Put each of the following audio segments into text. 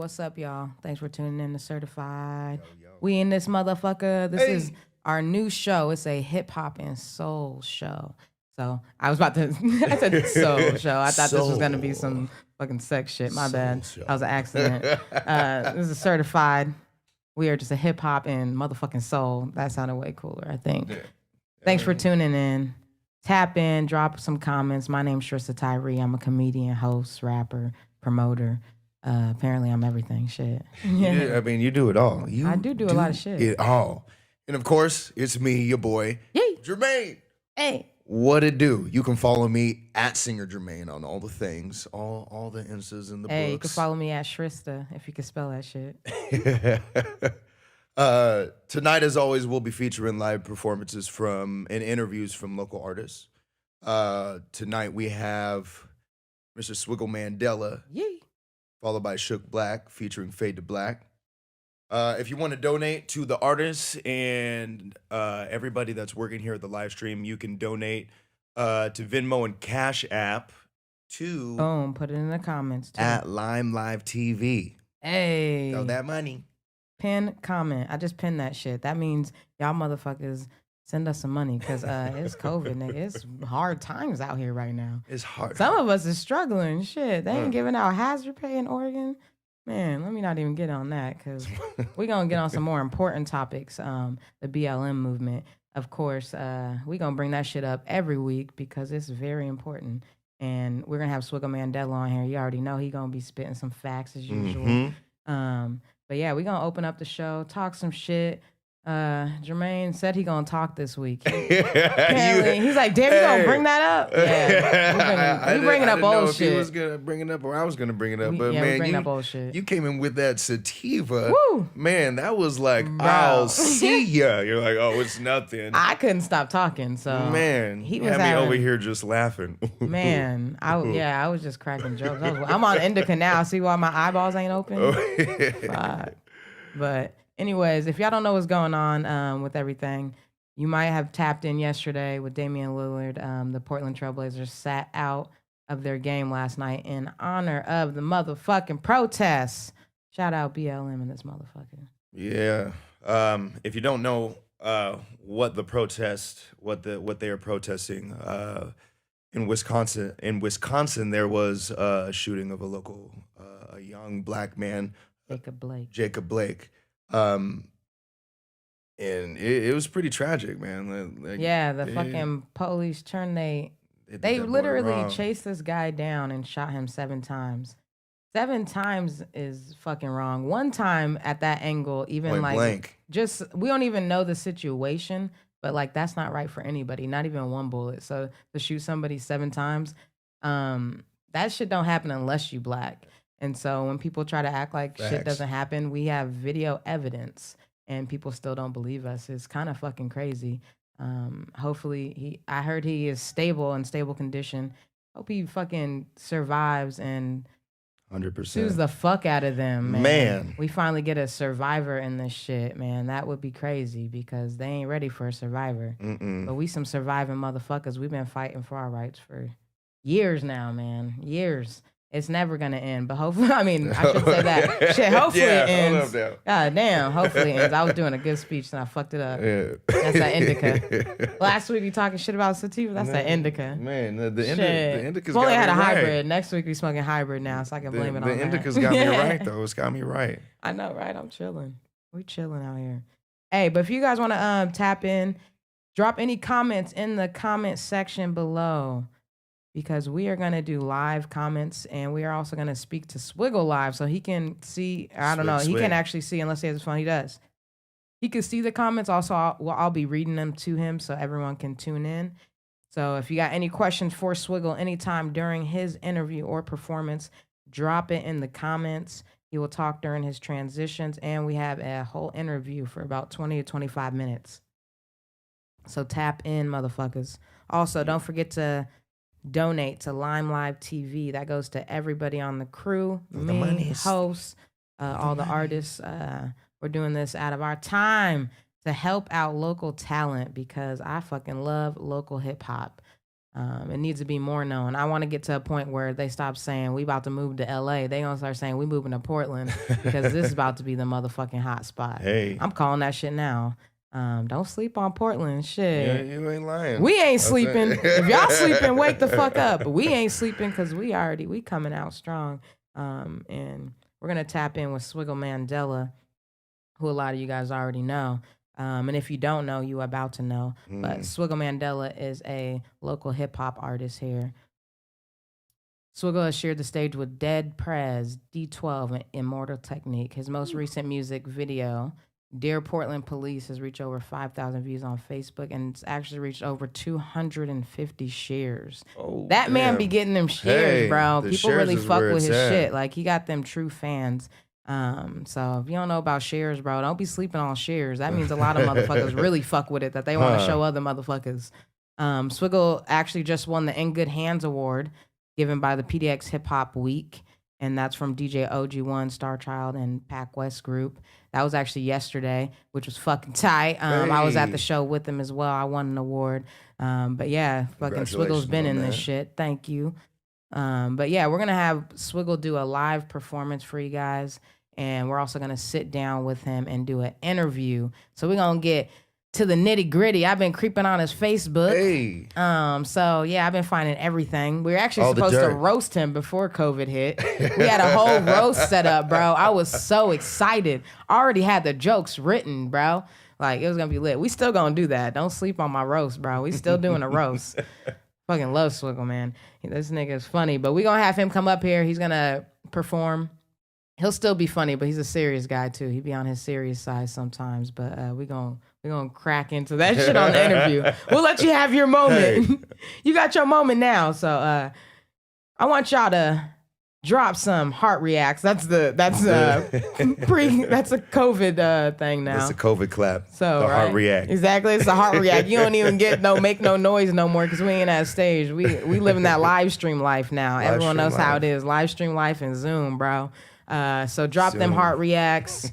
what's up, y'all? Thanks for tuning in to Certified. Yo. We in this motherfucker. This is our new show. It's a hip hop and soul show. So I was about to, I said soul show. I thought this was going to be some fucking sex shit. My bad. Show. That was an accident. This is Certified. We are just a hip hop and motherfucking soul. That sounded way cooler, I think. Yeah. Thanks for tuning in. Tap in, drop some comments. My name's Shrista Tyree. I'm a comedian, host, rapper, promoter. Apparently, I'm everything. Shit. Yeah, I mean, you do it all. I do a lot of shit. It all. And of course, it's me, your boy, Yay. Jermaine. Hey. What it do? You can follow me at Singer Jermaine on all the things, all the instas and the Hey, books. you can follow me at Shrista if you can spell that shit. Tonight, as always, we'll be featuring live performances and interviews from local artists. Tonight we have Mr. Swiggle Mandela, Yay. followed by Black featuring Fade2Black. If you want to donate to the artists and everybody that's working here at the live stream, you can donate to Venmo and Cash App to Boom, put it in the comments too. At Lime Live TV. Hey. Throw that money. Pin comment. I just pinned that shit. That means y'all motherfuckers send us some money because it's COVID, nigga. It's hard times out here right now. It's hard. Some of us is struggling. Shit, they ain't giving out hazard pay in Oregon. Man, let me not even get on that because we're going to get on some more important topics. The BLM movement. Of course, we're going to bring that shit up every week because it's very important. And we're going to have Swiggle Mandela on here. You already know he going to be spitting some facts as usual. But yeah, we're going to open up the show, talk some shit. Jermaine said he gonna talk this week. Apparently, he's like, damn, you gonna bring that up? Yeah, we bringing up old shit. He was gonna bring it up, or I was gonna bring it up. But man, you came in with that sativa. Woo! Man, that was like, I'll see ya. You're like, oh, it's nothing. I couldn't stop talking, so man, he had me over here just laughing. Man, I was just cracking jokes. I'm on indica now. See why my eyeballs ain't open? But anyways, if y'all don't know what's going on with everything, you might have tapped in yesterday with Damian Lillard. The Portland Trailblazers sat out of their game last night in honor of the motherfucking protests. Shout out BLM and this motherfucker. Yeah. If you don't know what they are protesting, in Wisconsin, there was a shooting of a local, a young black man, Jacob Blake. And it was pretty tragic, man. The fucking police turned they literally chased this guy down and shot him 7 times. 7 times is fucking wrong. One time at that angle, even point like blank. Just we don't even know the situation, but like that's not right for anybody. Not even 1 bullet. So to shoot somebody 7 times, that shit don't happen unless you black. And so when people try to act like shit doesn't happen, we have video evidence and people still don't believe us. It's kind of fucking crazy. Hopefully I heard he is in stable condition. Hope he fucking survives and 100% sues the fuck out of them, man. We finally get a survivor in this shit, man. That would be crazy because they ain't ready for a survivor. But we some surviving motherfuckers. We've been fighting for our rights for years now, man. Years. It's never gonna end, but hopefully, I should say that. Shit, hopefully it ends. God damn, hopefully it ends. I was doing a good speech and I fucked it up. Yeah. That's that indica. Last week we talking shit about sativa. That's that indica. Man, the indica's only got had me a right. hybrid. Next week we smoking hybrid now, so I can blame it on that. The indica's got me right though. It's got me right. I know, right? I'm chilling. We chilling out here. Hey, but if you guys want to tap in, drop any comments in the comment section below. Because we are going to do live comments and we are also going to speak to Swiggle live so he can see, I don't know, he can actually see unless he has his phone, he does. He can see the comments. Also, I'll be reading them to him so everyone can tune in. So if you got any questions for Swiggle anytime during his interview or performance, drop it in the comments. He will talk during his transitions and we have a whole interview for about 20 to 25 minutes. So tap in, motherfuckers. Also, don't forget to donate to Lime Live TV. That goes to everybody on the crew, me, hosts, all the artists. We're doing this out of our time to help out local talent because I fucking love local hip hop. It needs to be more known. I want to get to a point where they stop saying we about to move to LA. They gonna start saying we moving to Portland because this is about to be the motherfucking hot spot. Hey. I'm calling that shit now. Don't sleep on Portland. Shit. Yeah, you ain't lying. We ain't sleeping. If y'all sleeping, wake the fuck up. But we ain't sleeping because we coming out strong. And we're gonna tap in with Swiggle Mandela, who a lot of you guys already know. And if you don't know, you about to know. But Swiggle Mandela is a local hip hop artist here. Swiggle has shared the stage with Dead Prez, D12, and Immortal Technique. His most recent music video, Dear Portland Police, has reached over 5,000 views on Facebook, and it's actually reached over 250 shares. Oh, that man be getting them shares, bro. the People shares really is fuck where with it's his at. shit. Like, he got them true fans. So if you don't know about shares, bro, don't be sleeping on shares. That means a lot of motherfuckers really fuck with it, that they want to show other motherfuckers. Swiggle actually just won the In Good Hands Award given by the PDX Hip Hop Week, and that's from DJ OG1, Star Child, and Pac West Group. That was actually yesterday, which was fucking tight. I was at the show with him as well. I won an award. But yeah, fucking Swiggle's been in this shit. Thank you. But yeah, we're going to have Swiggle do a live performance for you guys. And we're also going to sit down with him and do an interview. So we're going to get to the nitty gritty. I've been creeping on his Facebook. Hey. So yeah, I've been finding everything. We were actually All the supposed to dirt. roast him before COVID hit. We had a whole roast set up, bro. I was so excited. I already had the jokes written, bro. Like, it was going to be lit. We still going to do that. Don't sleep on my roast, bro. We still doing a roast. Fucking love Swiggle, man. This nigga is funny. But we going to have him come up here. He's going to perform. He'll still be funny, but he's a serious guy too. He be on his serious side sometimes, but we're gonna crack into that shit on the interview. We'll let you have your moment. Hey. You got your moment now. So I want y'all to drop some heart reacts. That's a COVID thing now. That's a COVID clap. So the right? heart react. Exactly, it's a heart react. You don't even make no noise no more because we ain't at stage. We live in that live stream life now. Everyone knows how it is. Live stream life and Zoom, bro. So drop them heart reacts.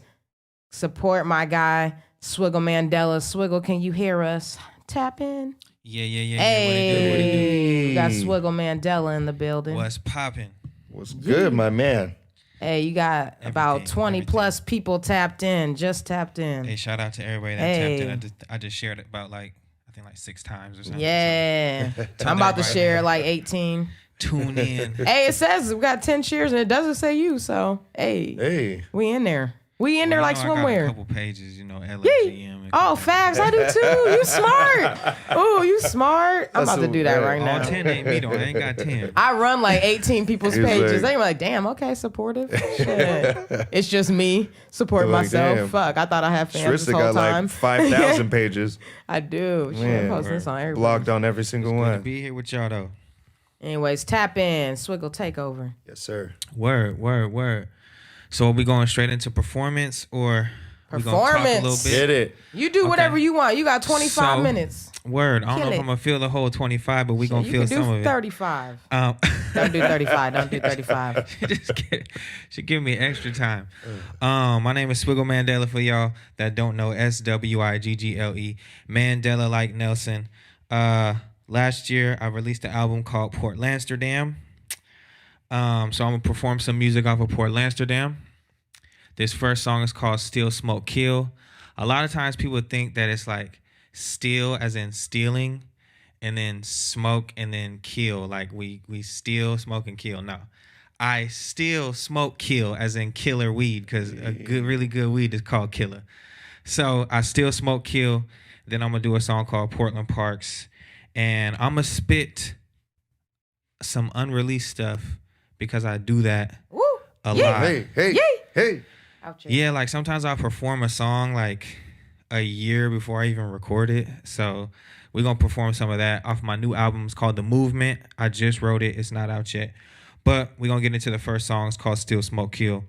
Support my guy, Swiggle Mandela. Swiggle, can you hear us? Tap in. Yeah. Hey, What it do? We got Swiggle Mandela in the building. What's popping? What's good, my man? Hey, you got about 20 plus people tapped in. Just tapped in. Hey, shout out to everybody that tapped in. I just shared it about like 6 times or something. Yeah. I'm about to share like 18. Tune in. Hey, it says we got 10 shares and it doesn't say you, so hey, we in there. We in there like swimwear. I got a couple pages, LGM. Oh, facts, I do too. You smart. Oh, you smart. I'm about to do that right now. All 10 ain't me though. I ain't got 10. I run like 18 people's pages. They were like, damn, okay, supportive. Shit. It's just me supporting myself. Damn. Fuck, I thought I had fans Shrista this whole got time. like 5,000 pages. I do. Shit, I'm posting this on everybody. Blogged on every single Good one. to be here with y'all though. Anyways, tap in. Swiggle takeover. Yes, sir. Word. So are we going straight into performance or we gonna talk a little bit? Get it. You do whatever you want. You got 25 minutes. Word. I don't know if I'm gonna feel the whole 25, but we gonna feel some of it. 35. Don't do 35. Don't do 35. Should give me extra time. My name is Swiggle Mandela for y'all that don't know. SWIGGLE. Mandela like Nelson. Last year I released an album called Portlandsterdam. So I'm gonna perform some music off of Portlandsterdam. This first song is called Steal, Smoke, Kill. A lot of times people think that it's like steal as in stealing and then smoke and then kill. Like we steal, smoke, and kill. No. I steal, smoke, kill as in killer weed because a really good weed is called killer. So I steal, smoke, kill. Then I'm going to do a song called Portland Parks. And I'm going to spit some unreleased stuff because I do that a lot. Hey. Yeah, like sometimes I'll perform a song like a year before I even record it. So we're going to perform some of that off my new album. It's called The Movement. I just wrote it. It's not out yet. But we're going to get into the first song. It's called Steal, Smoke, Kill.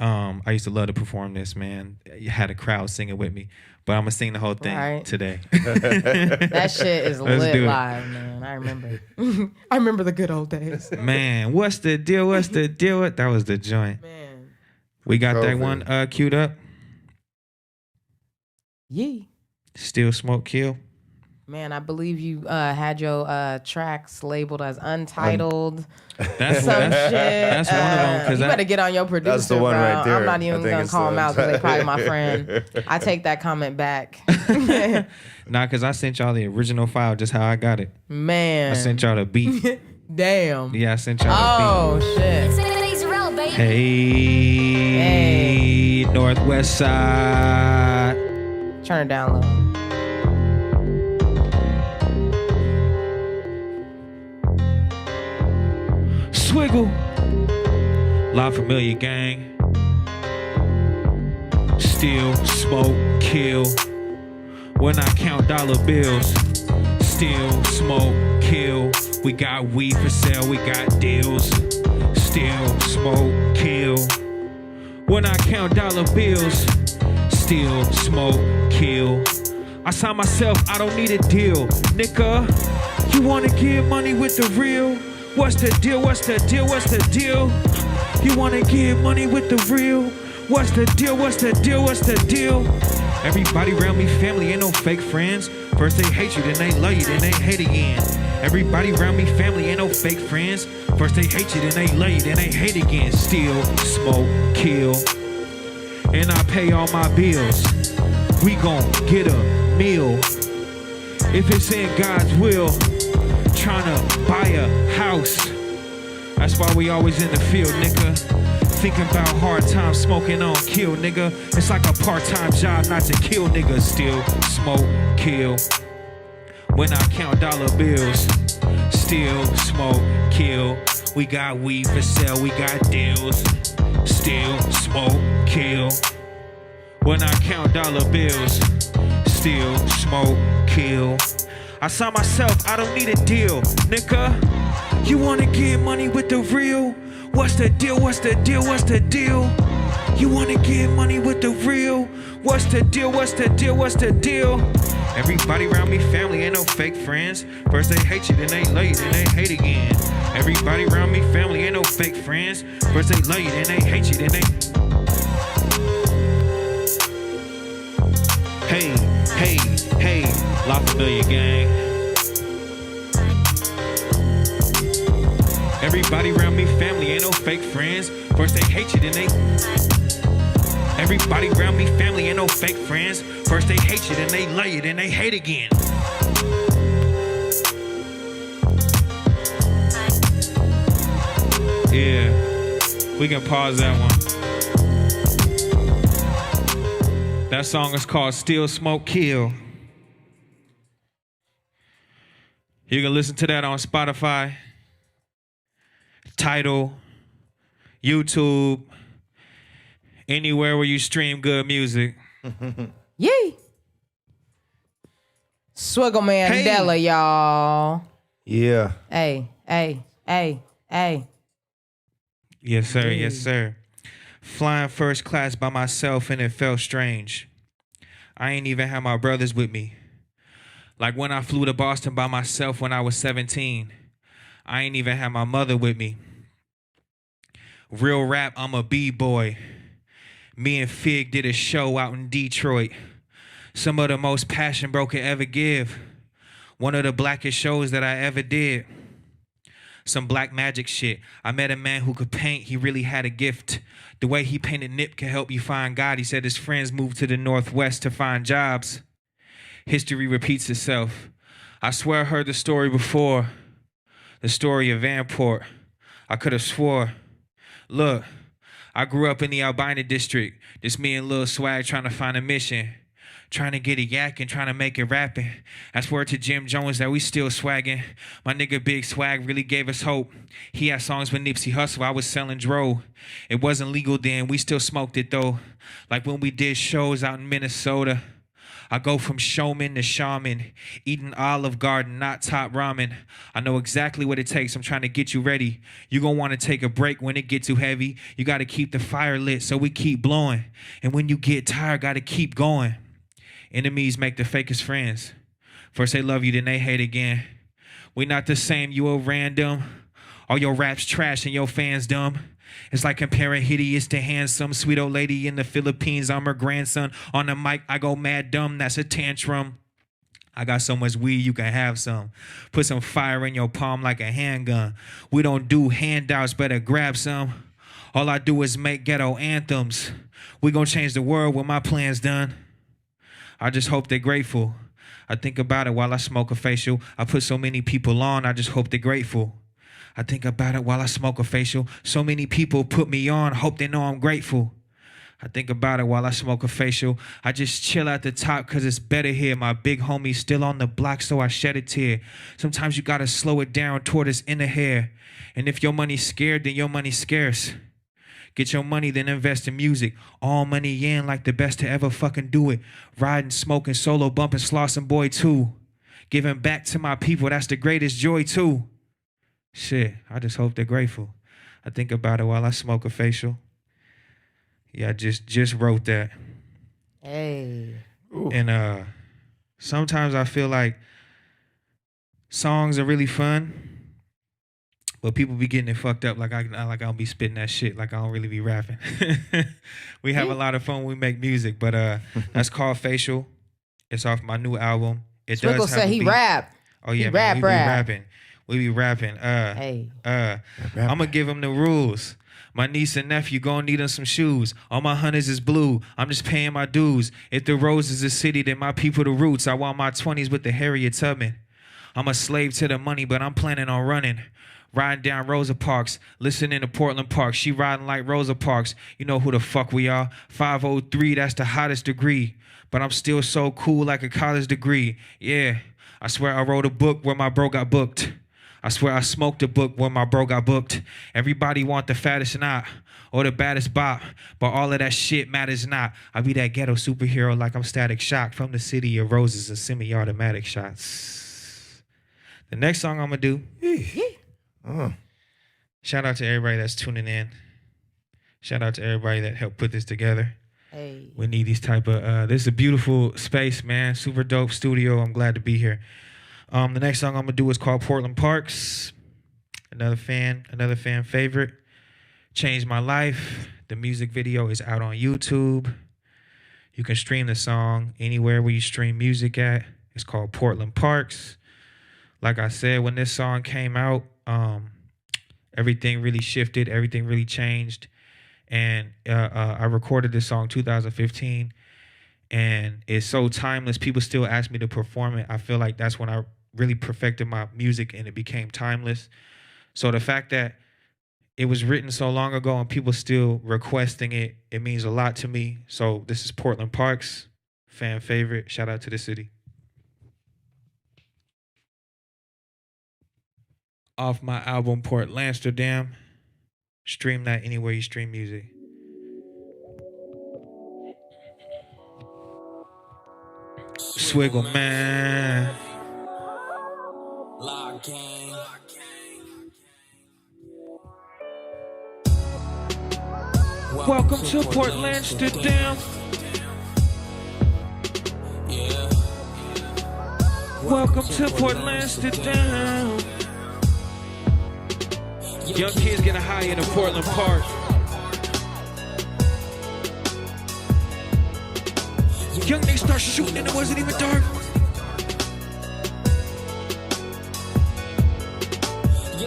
I used to love to perform this, man. You had a crowd singing with me. But I'm going to sing the whole thing today. That shit is lit live, man. I remember. I remember the good old days. Man, what's the deal? That was the joint. Man. We got that one queued up. Yee. Steal, Smoke, Kill. Man, I believe you had your tracks labeled as untitled. That's Some shit. That's one of them. You better get on your producer. That's the one bro. right there. I'm not even gonna call him out because they probably my friend. I take that comment back. Nah, because I sent y'all the original file just how I got it. Man, I sent y'all the beat. Damn. Yeah, I sent y'all the beat. Oh shit. Hey, Northwest Side. Turn it down low. Swiggle. La Familia gang. Steal, smoke, kill. When I count dollar bills. Steal, smoke, kill. We got weed for sale, we got deals. Steal, smoke, kill. When I count dollar bills. Steal, smoke, kill. I saw myself, I don't need a deal. Nigga, you wanna get money with the real? What's the deal? What's the deal? What's the deal? You wanna get money with the real? What's the deal? What's the deal? What's the deal? Everybody around me, family, ain't no fake friends. First they hate you, then they love you, then they hate again. Everybody around me, family, ain't no fake friends. First they hate you, then they love you, then they hate again. Steal, smoke, kill, and I pay all my bills. We gon' get a meal. If it's in God's will, tryna buy a house. That's why we always in the field, nigga. Thinking about hard times, smoking on kill, nigga. It's like a part-time job not to kill, nigga. Still smoke, kill. When I count dollar bills, still smoke, kill. We got weed for sale, we got deals. Still smoke, kill. When I count dollar bills, still smoke, kill. I saw myself, I don't need a deal, nigga. You wanna get money with the real? What's the deal? What's the deal? What's the deal? You wanna get money with the real? What's the deal? What's the deal? What's the deal? Everybody around me, family, ain't no fake friends. First they hate you, then they love you, then they hate again. Everybody around me, family, ain't no fake friends. First they love you, then they hate you, then they... Hey, hey, hey, La Familia gang. Everybody around me, family, ain't no fake friends. First they hate you, then they... Everybody around me, family, ain't no fake friends. First they hate you, then they love you, then they hate again. Yeah, we can pause that one. That song is called Still Smoke Kill. You can listen to that on Spotify, Tidal, YouTube, anywhere where you stream good music. Yee. Swiggle Mandela, y'all. Yeah. Hey, hey, hey, hey. Yes, sir. Yes, sir. Flying first class by myself and it felt strange. I ain't even had my brothers with me. Like when I flew to Boston by myself when I was 17. I ain't even had my mother with me. Real rap, I'm a B-boy. Me and Fig did a show out in Detroit. Some of the most passion bro could ever give. One of the blackest shows that I ever did. Some black magic shit. I met a man who could paint. He really had a gift. The way he painted Nip can help you find God. He said his friends moved to the Northwest to find jobs. History repeats itself. I swear I heard the story before. The story of Vanport. I could have swore. Look, I grew up in the Albina district. Just me and Lil Swag trying to find a mission. Trying to get a yak and trying to make it rapping. That's word to Jim Jones that we still swagging. My nigga Big Swag really gave us hope. He had songs with Nipsey Hussle. I was selling dro. It wasn't legal then. We still smoked it though. Like when we did shows out in Minnesota. I go from showman to shaman, eating Olive Garden, not top ramen. I know exactly what it takes. I'm trying to get you ready. You gonna want to take a break when it get too heavy. You got to keep the fire lit so we keep blowing. And when you get tired, got to keep going. Enemies make the fakest friends. First they love you, then they hate again. We not the same, you a random. All your raps trash and your fans dumb. It's like comparing hideous to handsome. Sweet old lady in the Philippines, I'm her grandson. On the mic, I go mad dumb, that's a tantrum. I got so much weed, you can have some. Put some fire in your palm like a handgun. We don't do handouts, better grab some. All I do is make ghetto anthems. We gonna change the world when my plan's done. I just hope they're grateful. I think about it while I smoke a facial. I put so many people on, I just hope they're grateful. I think about it while I smoke a facial. So many people put me on, hope they know I'm grateful. I think about it while I smoke a facial. I just chill at the top cause it's better here. My big homie's still on the block, so I shed a tear. Sometimes you gotta slow it down toward his inner hair. And if your money's scared, then your money's scarce. Get your money, then invest in music. All money in like the best to ever fucking do it. Riding, smoking, solo, bumping, slossing, boy, too. Giving back to my people, that's the greatest joy, too. Shit, I just hope they're grateful. I think about it while I smoke a facial. Yeah, I just wrote that. Hey. Ooh. And sometimes I feel like songs are really fun, but people be getting it fucked up. Like I don't be spitting that shit. Like I don't really be rapping. We have a lot of fun when we make music, but that's called Facial. It's off my new album. It Swiggle does have said a he beat. rap. Oh yeah, He man, we be rap. rapping. We be rapping. Hey. I'm gonna give him the rules. My niece and nephew gon' need them some shoes. All my hunters is blue. I'm just paying my dues. If the rose is a city, then my people the roots. I want my 20s with the Harriet Tubman. I'm a slave to the money, but I'm planning on running. Riding down Rosa Parks, listening to Portland Park. She riding like Rosa Parks. You know who the fuck we are. 503, that's the hottest degree. But I'm still so cool like a college degree. Yeah, I swear I wrote a book where my bro got booked. I swear I smoked a book when my bro got booked. Everybody want the fattest knot or the baddest bop, but all of that shit matters not. I be that ghetto superhero like I'm Static Shock from the city of roses and semi-automatic shots. The next song I'm gonna do, shout out to everybody that's tuning in. Shout out to everybody that helped put this together. Hey. We need these type of, this is a beautiful space, man. Super dope studio. I'm glad to be here. The next song I'm gonna do is called Portland Parks. Another fan favorite. Changed my life. The music video is out on YouTube. You can stream the song anywhere where you stream music at. It's called Portland Parks. Like I said, when this song came out, everything really shifted, everything really changed. And I recorded this song 2015, and it's so timeless. People still ask me to perform it. I feel like that's when I really perfected my music and it became timeless. So the fact that it was written so long ago and people still requesting it, it means a lot to me. So this is Portland Parks, fan favorite. Shout out to the city. Off my album Portlandsterdam. Stream that anywhere you stream music. Swiggle, man. Welcome to Portlandsterdam. Welcome to Portlandsterdam. Young kids getting high in a Portland Park. Young niggas start shooting and it wasn't even dark.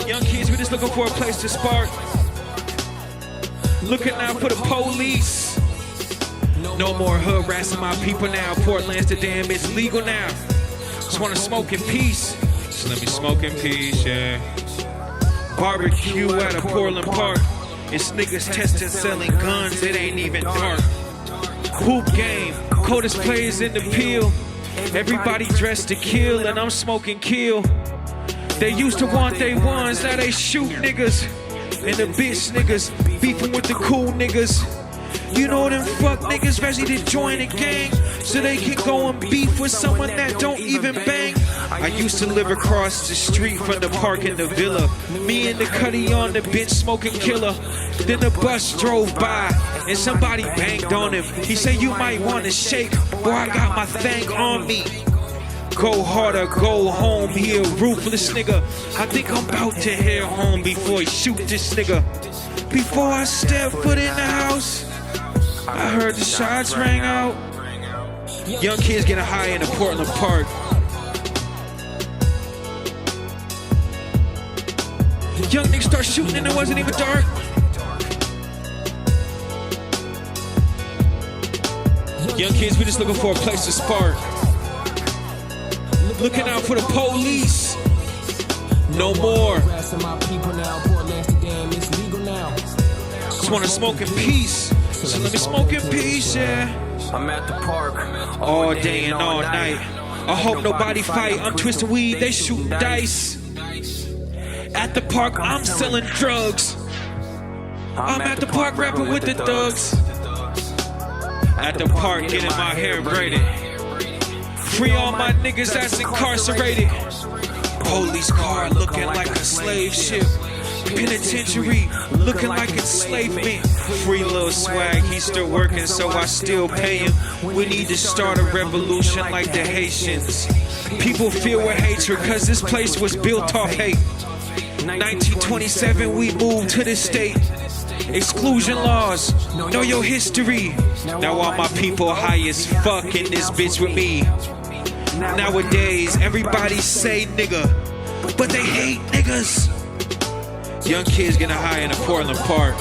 Young kids, we just looking for a place to spark. Looking out for the police. No more harassing my people now. Portlandsterdam is legal now. Just wanna smoke in peace. So let me smoke in peace, yeah. Barbecue at a Portland Park. It's niggas testing, selling guns, it ain't even dark. Hoop game, coldest players in the peel. Everybody dressed to kill, and I'm smoking kill. They used to want they ones, now they shoot niggas. And the bitch niggas beefing with the cool niggas. You know them fuck niggas ready to join a gang so they can go and beef with someone that don't even bang. I used to live across the street from the park in the villa. Me and the cutty on the bench smoking killer. Then the bus drove by and somebody banged on him. He said, you might want to shake, boy, I got my thing on me. Go harder, go home, he a ruthless nigga. I think I'm about to head home before he shoot this nigga. Before I step foot in the house, I heard the shots rang out. Young kids getting high in the Portland Park. Young niggas start shooting and it wasn't even dark. Young kids, we just looking for a place to spark. Looking out for the police. No more. Just wanna smoke in peace. So let me smoke in peace, yeah. I'm at the park All day and all night. I hope nobody fight. I'm twisting weed, they shooting dice. At the park, I'm selling drugs. I'm at the park rapping with the thugs. At the park, getting my hair braided. Free all my niggas that's incarcerated. Police car looking like a slave ship. Penitentiary looking like enslavement. Free little swag, he's still working, so I still pay him. We need to start a revolution like the Haitians. People feel with hatred cause this place was built off hate. 1927 we moved to the state. Exclusion laws, know your history. Now all my people high as fuck in this bitch with me. Nowadays everybody say nigga, but they hate niggas. Young kids getting high in a Portland park.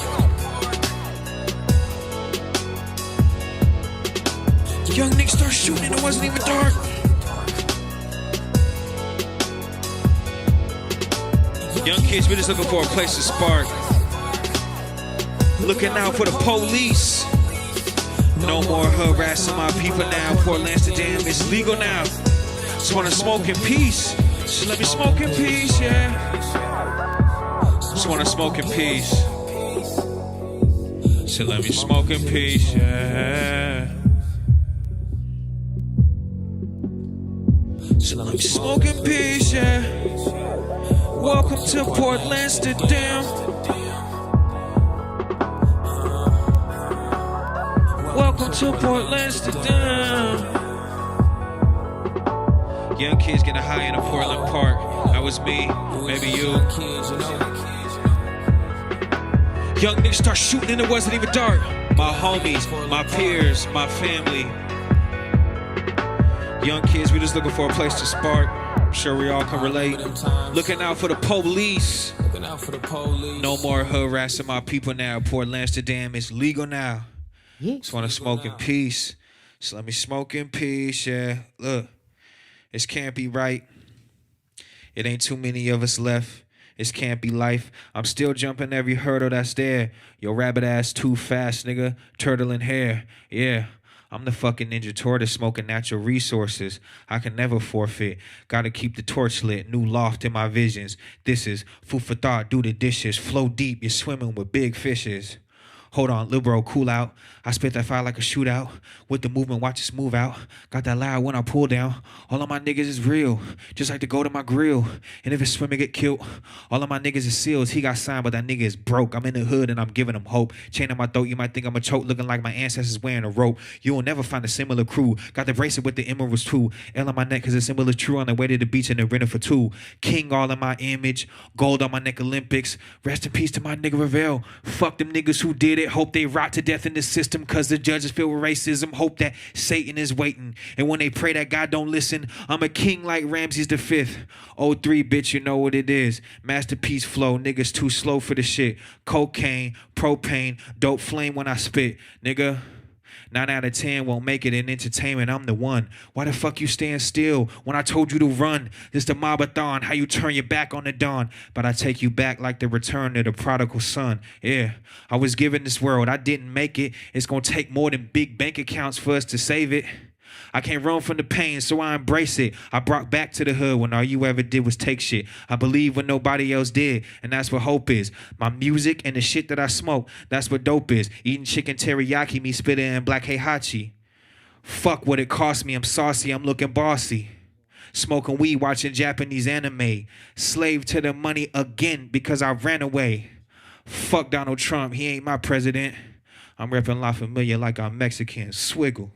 Young niggas start shooting and it wasn't even dark. Young kids, we just looking for a place to spark. Looking out for the police. No more harassing my people now. Port Amsterdam is legal now. Just wanna smoke in peace. Just let me smoke in peace, yeah. Just wanna smoke in peace. So let me smoke in peace, yeah. So let me smoke in peace, yeah. Welcome to Port Amsterdam. Welcome to Port Amsterdam. Young kids getting high in a Portland park. That was me, maybe you. Young niggas start shooting and it wasn't even dark. My homies, my peers, my family. Young kids, we just looking for a place to spark. I'm sure we all can relate. Looking out for the police. No more harassing my people now. Port Amsterdam is legal now. Just want to smoke in peace. So let me smoke in peace, yeah. Look, this can't be right. It ain't too many of us left. This can't be life. I'm still jumping every hurdle that's there. Yo, rabbit ass too fast, nigga. Turtle in hair, yeah. I'm the fucking Ninja Tortoise smoking natural resources. I can never forfeit. Gotta keep the torch lit. New loft in my visions. This is food for thought. Do the dishes. Flow deep. You're swimming with big fishes. Hold on, lil' bro, cool out. I spit that fire like a shootout. With the movement, watch us move out. Got that loud when I pull down. All of my niggas is real, just like to go to my grill. And if it's swimming, get killed. All of my niggas is seals. He got signed, but that nigga is broke. I'm in the hood and I'm giving him hope. Chain on my throat, you might think I'm a choke, looking like my ancestors wearing a rope. You will never find a similar crew. Got the bracelet with the emeralds too. L on my neck cause the symbol is true. On the way to the beach and the rental for two. King all in my image. Gold on my neck, Olympics. Rest in peace to my nigga Ravel. Fuck them niggas who did it. Hope they rot to death in the system cause the judges feel with racism. Hope that Satan is waiting. And when they pray that God don't listen, I'm a king like Ramses the Fifth. 03, bitch, you know what it is. Masterpiece flow, niggas too slow for the shit. Cocaine, propane, dope flame when I spit. Nigga, 9 out of 10 won't make it in entertainment. I'm the one. Why the fuck you stand still when I told you to run? This the mobathon, how you turn your back on the dawn. But I take you back like the return of the prodigal son. Yeah, I was given this world. I didn't make it. It's gonna take more than big bank accounts for us to save it. I can't run from the pain, so I embrace it. I brought back to the hood when all you ever did was take shit. I believe when nobody else did, and that's what hope is. My music and the shit that I smoke, that's what dope is. Eating chicken teriyaki, me spitting in black heihachi. Fuck what it cost me, I'm saucy, I'm looking bossy. Smoking weed, watching Japanese anime. Slave to the money again because I ran away. Fuck Donald Trump, he ain't my president. I'm repping La Familia like I'm Mexican. Swiggle.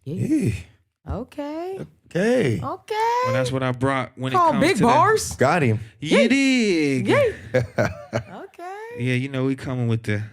Yeah. Okay. Okay. Okay. Well, that's what I brought when Call it comes big to Bars. Got him. You dig? Yay. Okay. Yeah, you know we come with the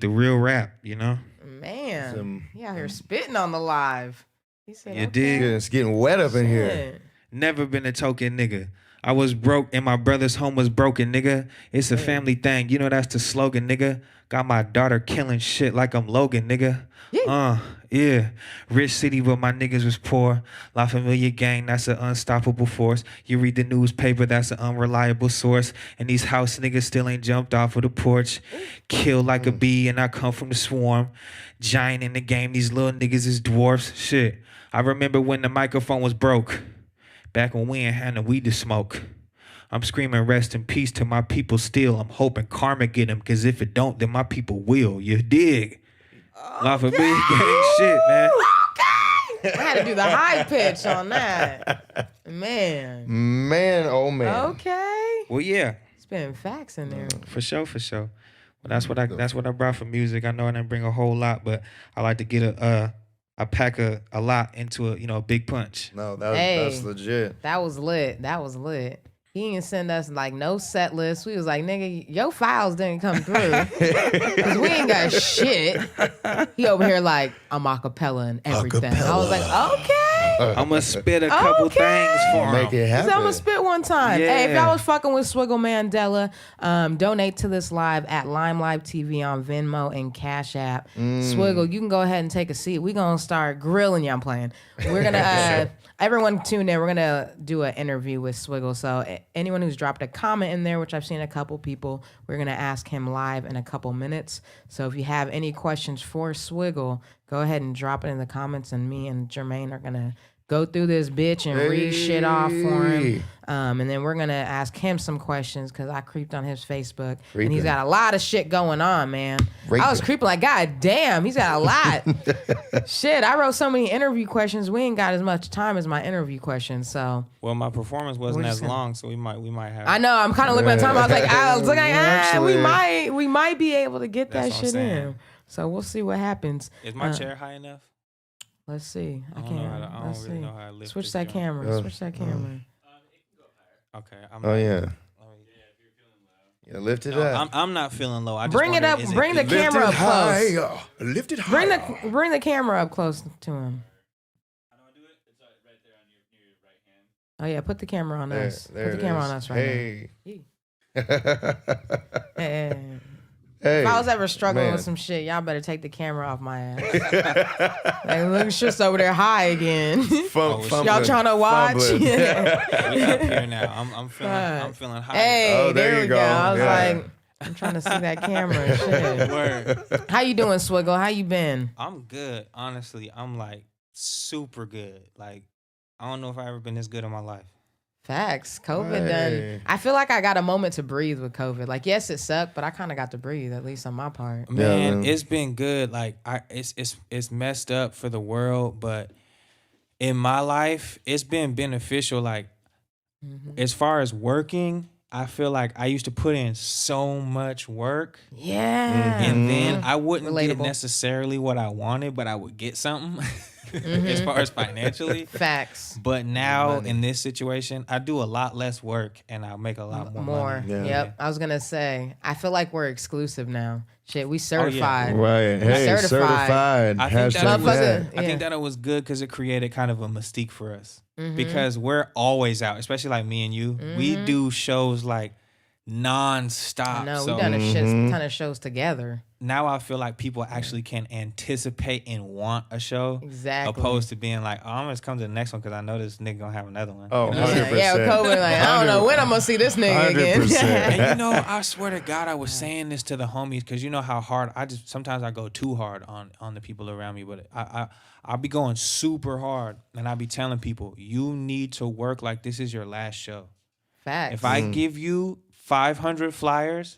real rap, you know. Man, he out here spitting on the live. He said, You okay. dig? Yeah, it's getting wet up in here. Shit. Never been a token nigga. I was broke and my brother's home was broken, nigga. It's a family thing. You know that's the slogan, nigga. Got my daughter killing shit like I'm Logan, nigga. Yeah. Rich city, but my niggas was poor. La Familia gang, that's an unstoppable force. You read the newspaper, that's an unreliable source. And these house niggas still ain't jumped off of the porch. Killed like a bee, and I come from the swarm. Giant in the game, these little niggas is dwarfs. Shit. I remember when the microphone was broke. Back when we ain't had no weed to smoke. I'm screaming rest in peace to my people still. I'm hoping karma get them, cause if it don't, then my people will. You dig? Love a big gang shit, man. Okay. I had to do the high pitch on that. Man. Man, oh man. Okay. Well, yeah. Spitting facts in there. For sure. Well, that's what I brought for music. I know I didn't bring a whole lot, but I like to get I pack a lot into a big punch. No, that's legit. That was lit. He didn't send us like no set list. We was like, nigga, your files didn't come through. Cause we ain't got shit. He over here like, I'm acapella and everything. I was like, okay. I'm gonna spit a couple things for him. Make it happen. I'm gonna spit one time. Yeah. Hey, if y'all was fucking with Swiggle Mandela, donate to this live at Lime Live TV on Venmo and Cash App. Swiggle, you can go ahead and take a seat. We're gonna start grilling you. I'm playing. We're gonna everyone tune in. We're gonna do an interview with Swiggle. So anyone who's dropped a comment in there, which I've seen a couple people, we're gonna ask him live in a couple minutes. So if you have any questions for Swiggle, go ahead and drop it in the comments, and me and Jermaine are gonna go through this bitch and read shit off for him. And then we're going to ask him some questions because I creeped on his Facebook. And he's got a lot of shit going on, man. I was creeping like, God damn, he's got a lot. Shit, I wrote so many interview questions. We ain't got as much time as my interview questions, so. Well, my performance wasn't as long, so we might have. I know, I'm kind of looking at time. I was like, we might be able to get that shit in. So we'll see what happens. Is my chair high enough? Let's see. I don't really know how I lift. Switch that camera. Switch that camera. Okay. Yeah, lift it up. I'm not feeling low. I just bring it up. Bring the camera up close. Lift it high. Bring the camera up close to him. How do I do it? It's right there on your right hand. Oh yeah, put the camera on us. Put the camera on us right now. Hey. If I was ever struggling with some shit, y'all better take the camera off my ass. Like, look, shit's over there high again. Y'all trying to watch? Yeah. We up here now. I'm feeling high. Hey, there we go. I was like, I'm trying to see that camera and shit. Word. How you doing, Swiggle? How you been? I'm good. Honestly, I'm like super good. Like, I don't know if I've ever been this good in my life. Facts. COVID done. I feel like I got a moment to breathe with COVID. Like, yes, it sucked, but I kind of got to breathe, at least on my part. Man, it's been good. Like, it's messed up for the world, but in my life, it's been beneficial. Like, as far as working, I feel like I used to put in so much work. Yeah. And then I wouldn't get necessarily what I wanted, but I would get something. As far as financially. Facts. But now in this situation, I do a lot less work and I make a lot more money. Yeah. Yep. I was going to say, I feel like we're exclusive now. Shit, we certified. Right. Hey, certified. I think that it was good because it created kind of a mystique for us. Because we're always out, especially like me and you. We do shows like non-stop. No, we've done a ton of shows together. Now I feel like people actually can anticipate and want a show. Exactly. Opposed to being like, oh, I'm going to come to the next one because I know this nigga going to have another one. Oh, 100%. Yeah, COVID, like, I don't know when I'm going to see this nigga 100%. again. And I swear to God, I was saying this to the homies because you know how hard, sometimes I go too hard on the people around me, but I'll be going super hard and I'll be telling people, you need to work like this is your last show. Facts. If I give you 500 flyers,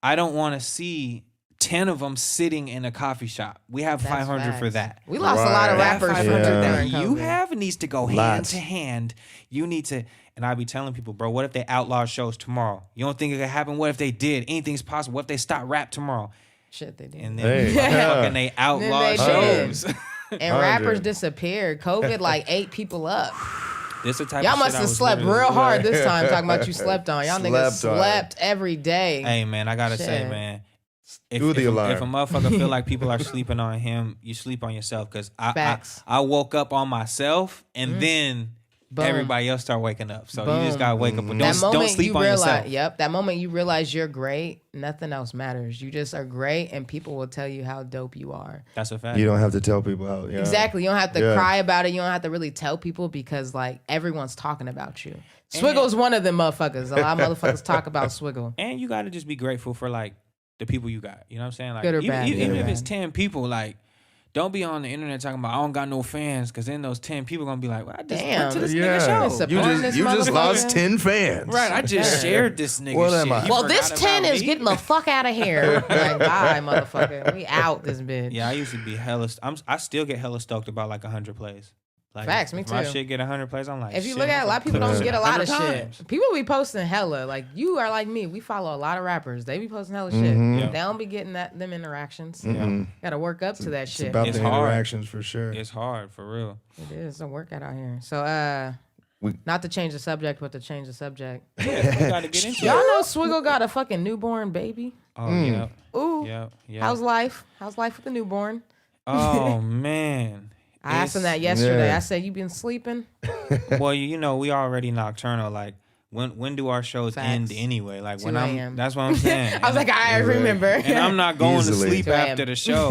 I don't want to see 10 of them sitting in a coffee shop. We have 500 for that. We lost a lot of rappers. 500 that you have needs to go hand to hand. You need to, and I be telling people, bro, what if they outlaw shows tomorrow? You don't think it could happen? What if they did? Anything's possible. What if they stop rap tomorrow? Shit, they did. And then fucking they outlaw shows. And rappers disappeared. COVID like ate people up. This the type y'all of must have slept real hard this time talking about you slept on. Y'all niggas slept every day. Hey, man, I got to say, man. If a motherfucker feel like people are sleeping on him, you sleep on yourself. Because I woke up on myself and then Boom. everybody else start waking up. So you just Boom. gotta wake up, but That moment don't sleep you on realize, yourself. Yep, that moment you realize you're great, nothing else matters. You just are great, and people will tell you how dope you are. That's a fact. You don't have to tell people how. Yeah. Exactly. You don't have to cry about it. You don't have to really tell people because like everyone's talking about you. Swiggle's one of them motherfuckers. A lot of motherfuckers talk about Swiggle. And you gotta just be grateful for like the people you got. You know what I'm saying? Like Good or bad, even if bad. it's 10 people, like don't be on the internet talking about I don't got no fans, because then those 10 people gonna be like, well, I just went to this nigga show. Supporting this You just lost motherfucker. 10 fans. Right, I just shared this nigga What shit. am I? He Well, forgot this 10 about is me. getting the fuck out of here. Like, bye, motherfucker. We out this bitch. Yeah, I used to be hella. I still get hella stoked about like 100 plays. Like, Facts, me if my too. shit get 100 plays, I'm like, If you shit, look at it, a lot of people clip don't this get a lot of 100 shit. times. People be posting hella. Like, you are like me. We follow a lot of rappers. They be posting hella shit. Yeah. They don't be getting them interactions. Yeah. Gotta work up to that It's shit. about It's the hard. interactions for sure. It's hard for real. It is a workout out here. So, not to change the subject, but to change the subject. Yeah, we gotta get into Y'all it. know Swiggle got a fucking newborn baby? Oh yeah, Ooh. yeah. How's life? How's life with the newborn? Oh man. I asked him that It's- yesterday. Yeah. I said, you been sleeping? Well, you know, we already nocturnal. Like, when do our shows Facts. end anyway? Like 2 when a.m. That's what I'm saying. I was like, I remember. And I'm not going Easily. to sleep 2 a.m. after the show.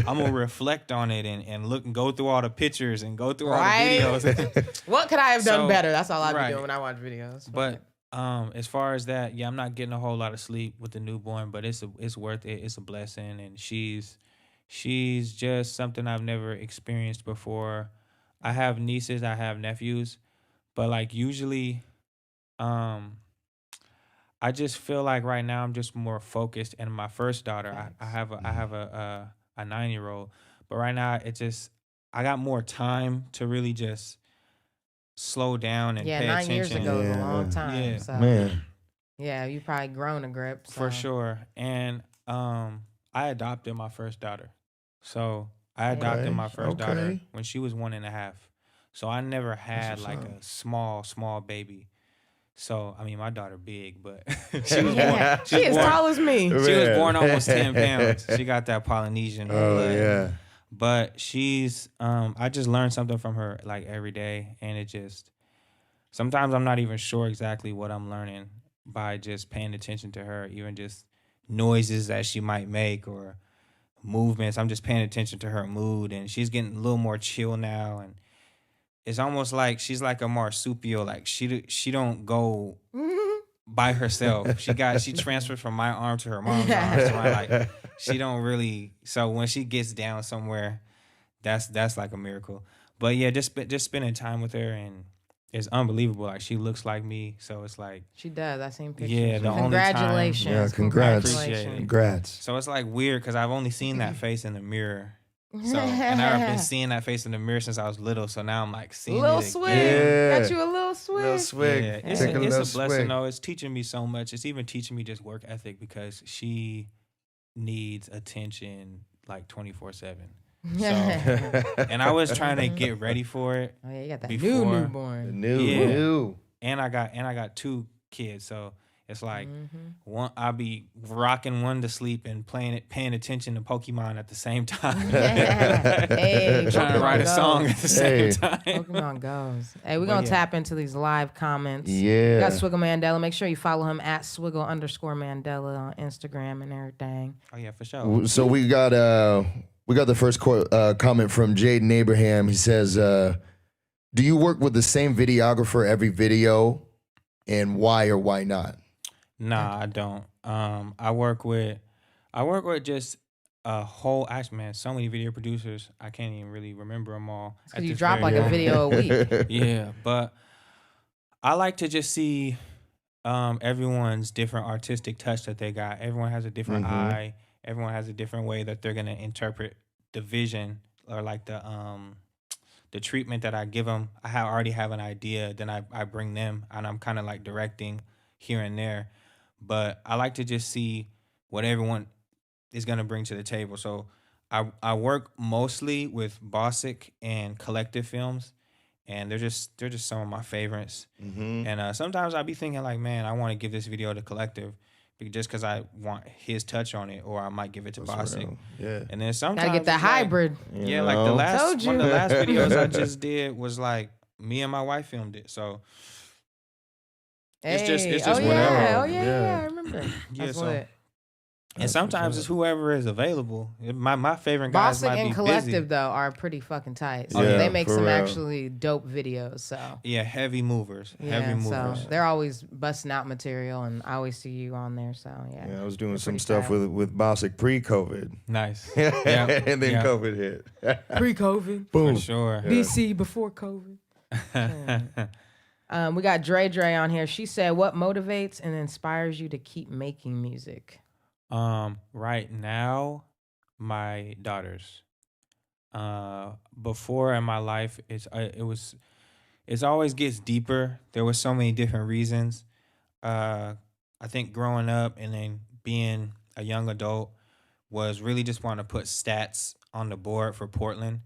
I'm gonna reflect on it and look and go through all the pictures and go through Right. all the videos. What could I have done So, better? That's all I right. be doing when I watch videos. But as far as that, yeah, I'm not getting a whole lot of sleep with the newborn, but it's worth it. It's a blessing, and she's just something I've never experienced before. I have nieces, I have nephews, but like usually, I just feel like right now I'm just more focused. And my first daughter, I have a 9-year-old, but right now I got more time to really just slow down and yeah, pay 9 attention. years ago was a long Yeah. time. Yeah. So. Man. Yeah, you probably grown a grip. For so. sure. And I adopted my first daughter. So I adopted Okay, my first daughter okay. when she was 1.5. So I never had what's like up. a small baby. So I mean, my daughter big, but she was Yeah, born. she is tall as me. She was Man. born almost 10 pounds. She got that Polynesian. Oh, blood. yeah. But she's I just learned something from her like every day, and it just sometimes I'm not even sure exactly what I'm learning by just paying attention to her, even just noises that she might make or movements. I'm just paying attention to her mood, and she's getting a little more chill now, and it's almost like she's like a marsupial. Like she don't go by herself. She transferred from my arm to her mom's arm. So I like she don't really. So when she gets down somewhere, that's like a miracle. But yeah, just spending time with her, and it's unbelievable. Like she looks like me, so it's like She does. I seen pictures. Yeah, the only time- Congratulations. Yeah, congrats. Appreciate it. Congrats. so it's like weird because I've only seen that face in the mirror. So and I've been seeing that face in the mirror since I was little. So now I'm like seeing Little it swig. again. Yeah. Got you a little swig. Little swig. Yeah, it's, Take a, little it's a blessing swig. though. It's teaching me so much. It's even teaching me just work ethic because she needs attention like 24/7. So and I was trying to get ready for it. Oh yeah, you got that Before- newborn. Yeah. New. And I got 2 kids. So it's like Mm-hmm. one I'll be rocking one to sleep and paying attention to Pokemon at the same time. Hey, Trying to Pokemon write a goes. song at the same Hey. time. Pokemon goes. Hey, we're But gonna yeah. tap into these live comments. We Yeah. got Swiggle Mandela. Make sure you follow him at Swiggle_Mandela on Instagram and everything. Oh yeah, for sure. So we got the first comment from Jaden Abraham. He says, "Do you work with the same videographer every video, and why or why not?" Nah, I don't. I work with just a whole actually, man, so many video producers. I can't even really remember them all. at You this drop very like a moment. video a week. Yeah, but I like to just see everyone's different artistic touch that they got. Everyone has a different eye. Everyone has a different way that they're gonna interpret the vision or like the treatment that I give them. Already have an idea, then I bring them, and I'm kind of like directing here and there. But I like to just see what everyone is gonna bring to the table. So I work mostly with Bossic and Collective Films, and they're just some of my favorites. And sometimes I'll be thinking like, man, I want to give this video to Collective just because I want his touch on it, or I might give it to Bossic. Yeah. And then sometimes Gotta get that it's like- hybrid. yeah, like the last Told one of you. the last videos I just did was like me and my wife filmed it. So Hey. it's just oh, whatever. Yeah. Oh, yeah. I remember. Yeah, That's so lit. and sometimes it's whoever is available. My favorite guys Bossick might and be Collective, busy. though, are pretty fucking tight. So Yeah, they make for some real. actually dope videos. So Yeah, heavy movers. Heavy movers. So they're always busting out material, and I always see you on there. So yeah. Yeah, I was doing They're some pretty stuff tight. with Bossick pre-COVID. Nice. And then Yep. COVID hit. Pre-COVID. For sure. BC before COVID. We got Dre on here. She said, "What motivates and inspires you to keep making music?" Right now, my daughters. Before in my life, it's always gets deeper. There were so many different reasons. I think growing up and then being a young adult was really just wanting to put stats on the board for Portland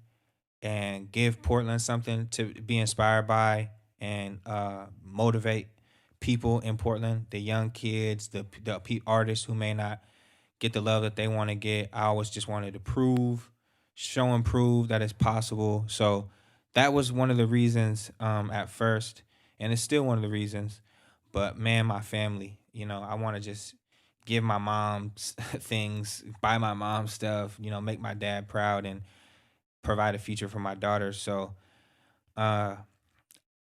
and give Portland something to be inspired by and motivate people in Portland, the young kids, the artists who may not get the love that they want to get. I always just wanted to show and prove that it's possible. So that was one of the reasons at first, and it's still one of the reasons. But man, my family, I want to just give my mom things, buy my mom stuff, make my dad proud and provide a future for my daughters. So I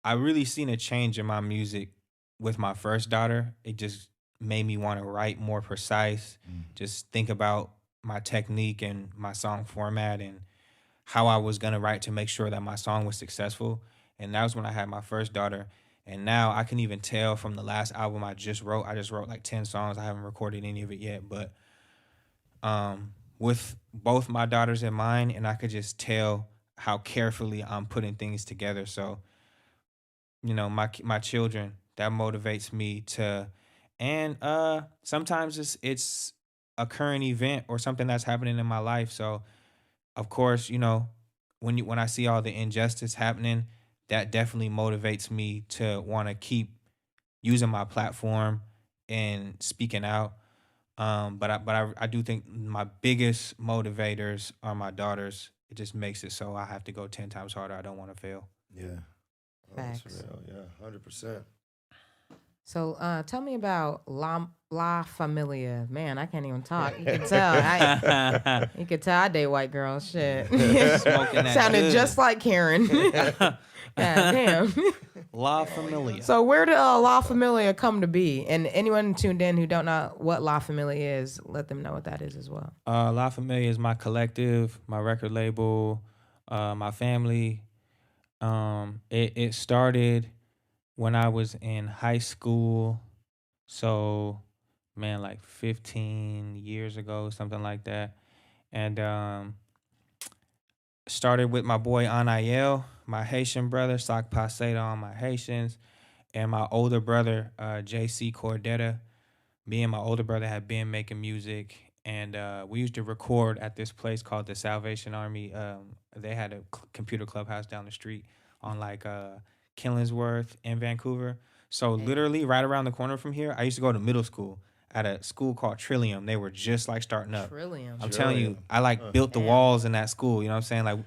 really seen a change in my music with my first daughter. It just made me want to write more precise, just think about my technique and my song format and how I was going to write to make sure that my song was successful. And that was when I had my first daughter. And now I can even tell from the last album I just wrote like 10 songs. I haven't recorded any of it yet, but with both my daughters in mind, and I could just tell how carefully I'm putting things together. So, my children, that motivates me to, and sometimes it's a current event or something that's happening in my life. So, of course, when I see all the injustice happening, that definitely motivates me to want to keep using my platform and speaking out. But I do think my biggest motivators are my daughters. It just makes it so I have to go 10 times harder. I don't want to fail. Yeah. Oh, that's Facts. real. Yeah, 100%. So tell me about La Familia. Man, I can't even talk. You can tell. You can tell I date white girls. Shit. Smoking that Sounded good. just like Karen. God damn. La Familia. So where did La Familia come to be? And anyone tuned in who don't know what La Familia is, let them know what that is as well. La Familia is my collective, my record label, my family. It started when I was in high school. So, man, like 15 years ago, something like that. And started with my boy Anael, my Haitian brother, Sak Paseda on my Haitians, and my older brother, JC Cordetta. Me and my older brother had been making music, and we used to record at this place called the Salvation Army. They had a computer clubhouse down the street on like Killingsworth in Vancouver. So literally right around the corner from here, I used to go to middle school at a school called Trillium. They were just like starting up. Trillium. I'm telling you, I built the walls in that school, you know what I'm saying? Like,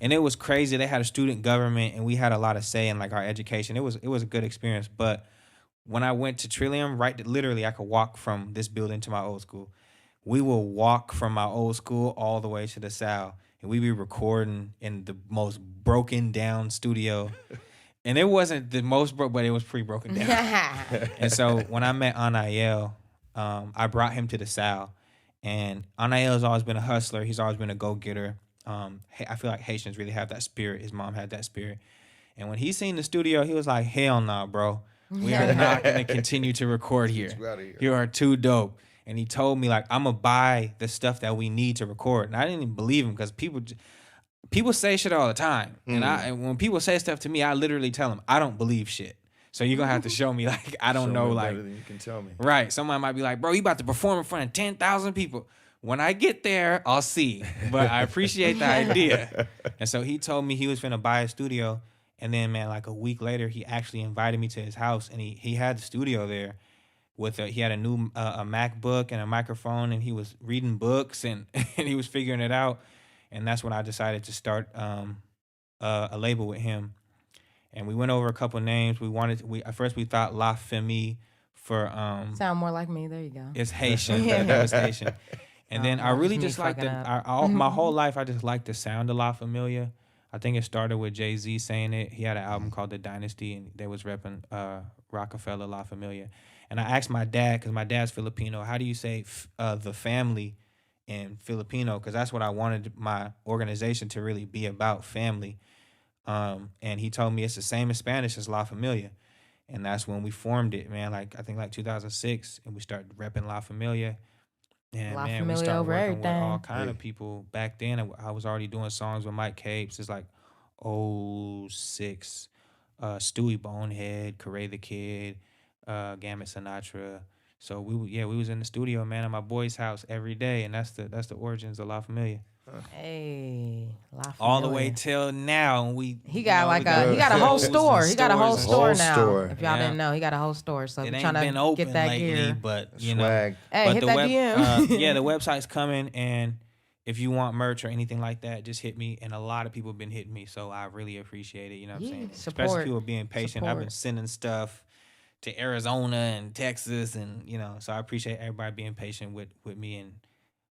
and it was crazy. They had a student government and we had a lot of say in like our education. It was a good experience. But when I went to Trillium, literally I could walk from this building to my old school. We will walk from my old school all the way to the Sal, and we be recording in the most broken down studio. And it wasn't the most broke, but it was pretty broken down. And so when I met Anael, I brought him to the Sal. And Anael's always been a hustler. He's always been a go-getter. I feel like Haitians really have that spirit. His mom had that spirit. And when he seen the studio, he was like, hell no, bro. We are not going to continue to record here. You are too dope. And he told me, like, I'm going to buy the stuff that we need to record. And I didn't even believe him because people say shit all the time. And when people say stuff to me, I literally tell them, I don't believe shit. So you're going to have to show me, like, I don't know, like. Better than you can tell me. Right. Someone might be like, bro, you about to perform in front of 10,000 people. When I get there, I'll see. But I appreciate the idea. And so he told me he was finna buy a studio. And then, man, like a week later, he actually invited me to his house. And he had the studio there. He had a new a MacBook and a microphone. And he was reading books and he was figuring it out. And that's when I decided to start a label with him. And we went over a couple names. At first we thought La Femme for Sound more like me. There you go. it's Haitian. That was Haitian. And then I really just like my whole life I just like the sound of La Familia. I think it started with Jay-Z saying it. He had an album called The Dynasty, and they was repping Rockefeller La Familia. And I asked my dad, because my dad's Filipino, how do you say the family in Filipino? Because that's what I wanted my organization to really be about, family. And he told me it's the same in Spanish as La Familia. And that's when we formed it, man. I think 2006, and we started repping La Familia. And La man, we Familia started over working with everything. all kind of people back then. I was already doing songs with Mike Capes. It's like '06, Stewie Bonehead, Corray the Kid, Gamut Sinatra. So we was in the studio, man, at my boy's house every day, and that's the origins of La Familia. Hey, La Familia. All the way till now, he got he got a whole store. He got a whole store now. Store. If y'all didn't know, he got a whole store. So it if you're ain't trying been to open get that lately, gear, but Swag. hey, but hit the that DM. yeah, the website's coming, and if you want merch or anything like that, just hit me. And a lot of people have been hitting me, so I really appreciate it. You know what I'm saying? Especially people being patient. I've been sending stuff to Arizona and Texas, and so I appreciate everybody being patient with me and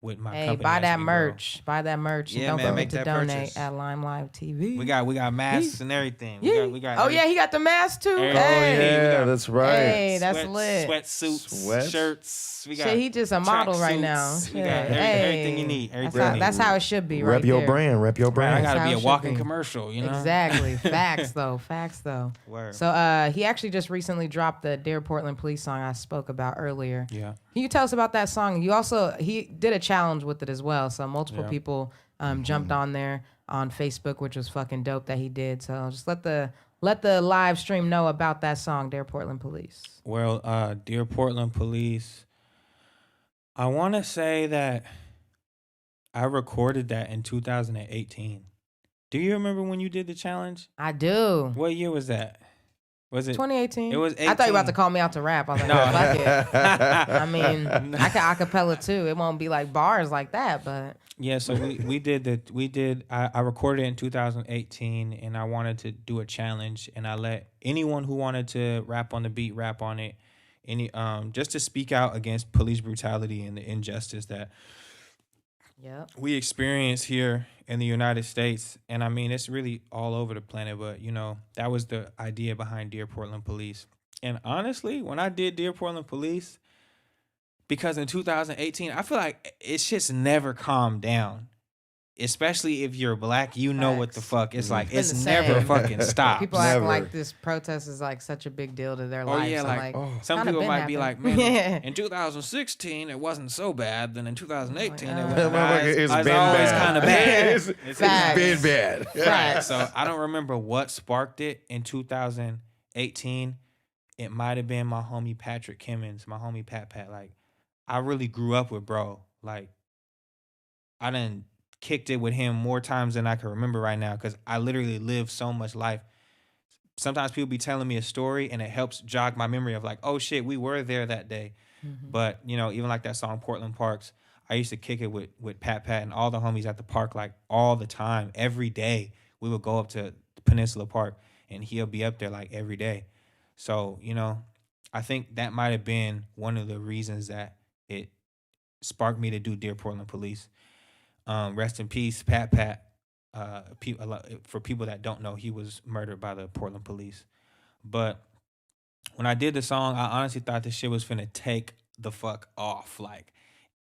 with my company. Buy that merch. Buy that merch. Yeah, and don't man, forget to that donate purchase. at Lime Live TV. We got masks and everything. Yeah. We got oh yeah, he got the mask too. Hey. Yeah, got- that's right. Hey, that's lit. Sweatsuits, shirts. We got Shit, he just a model right now. tracksuits. We Shit. got everything you need. That's how it should be. Rep right your there. brand. Rep your I brand. gotta how be it a should walking be. commercial, Exactly. Facts though. Word. So he actually just recently dropped the Dear Portland Police song I spoke about earlier. Yeah. Can you tell us about that song? He did a challenge with it as well. So multiple people jumped on there on Facebook, which was fucking dope that he did. So just let the live stream know about that song, Dear Portland Police. Well, Dear Portland Police, I want to say that I recorded that in 2018. Do you remember when you did the challenge? I do. What year was that? Was it 2018? It was I thought you were about to 18. call me out to rap. I was like, No. fuck it. I mean, I can acapella too. It won't be like bars like that, but Yeah, so I recorded it in 2018, and I wanted to do a challenge, and I let anyone who wanted to rap on the beat rap on it, just to speak out against police brutality and the injustice that we experience here in the United States. And I mean, it's really all over the planet, but that was the idea behind Dear Portland Police. And honestly, when I did Dear Portland Police, because in 2018, I feel like it's just never calmed down. Especially if you're black, what the fuck. It's like, it's never fucking stopped. People act like this protest is like such a big deal to their lives. Yeah, like some people might be like, man, yeah. in 2016 it wasn't so bad. Then in 2018 it was It's always been bad. kind of bad. It's been bad. Right. So I don't remember what sparked it in 2018. It might have been my homie Patrick Kimmons, my homie Pat. Like, I really grew up with bro. Like, I done kicked it with him more times than I can remember right now, because I literally lived so much life. Sometimes people be telling me a story and it helps jog my memory of like, oh shit, we were there that day. Mm-hmm. But even like that song Portland Parks, I used to kick it with Pat and all the homies at the park like all the time. Every day we would go up to Peninsula Park and he'll be up there like every day. So, I think that might have been one of the reasons that it sparked me to do Dear Portland Police. Rest in peace, Pat. For people that don't know, he was murdered by the Portland police. But when I did the song, I honestly thought this shit was finna take the fuck off. Like,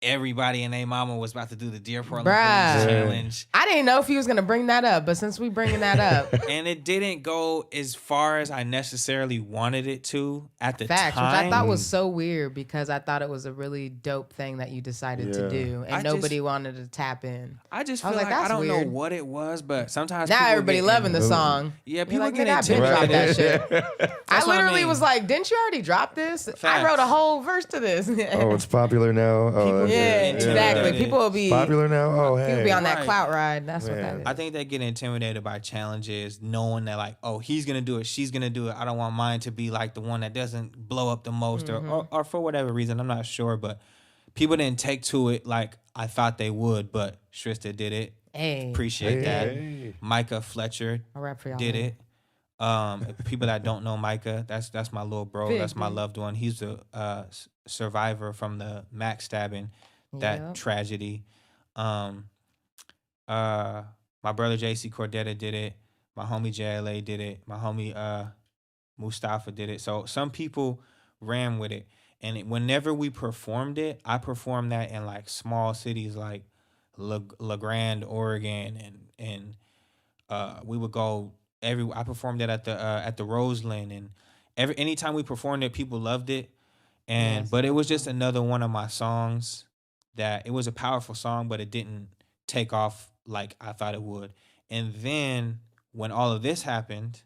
everybody and their mama was about to do the Dear Portland Police challenge. I didn't know if he was going to bring that up, but since we bringing that up. And it didn't go as far as I necessarily wanted it to at the time. Which I thought was so weird, because I thought it was a really dope thing that you decided to do, and nobody wanted to tap in. I just feel like I don't know what it was, but sometimes now everybody loving the song. Yeah, people like, get I been dropped that shit. I literally was like, didn't you already drop this? Facts. I wrote a whole verse to this. Oh, it's popular now. Oh, yeah, exactly. People will be popular now. Oh, hey. People be on that clout ride. That's what that is. I think they get intimidated by challenges, knowing that like, oh, he's gonna do it, she's gonna do it. I don't want mine to be like the one that doesn't blow up the most, or for whatever reason, I'm not sure. But people didn't take to it like I thought they would. But Shrista did it. Hey, appreciate that. Micah Fletcher I rap for y'all, did man. it. People that don't know Micah, that's my little bro. That's my Big. loved one. He's the survivor from the Max stabbing, that Yep. tragedy. Um, my brother JC Cordetta did it. My homie JLA did it. My homie Mustafa did it. So some people ran with it. And whenever we performed it, I performed that in like small cities like La Grande, Oregon, and we would go I performed it at the Roseland, and anytime we performed it, people loved it. And Yes, but it was that's just another one of my songs that it was a powerful song, but it didn't take off like I thought it would. And then when all of this happened,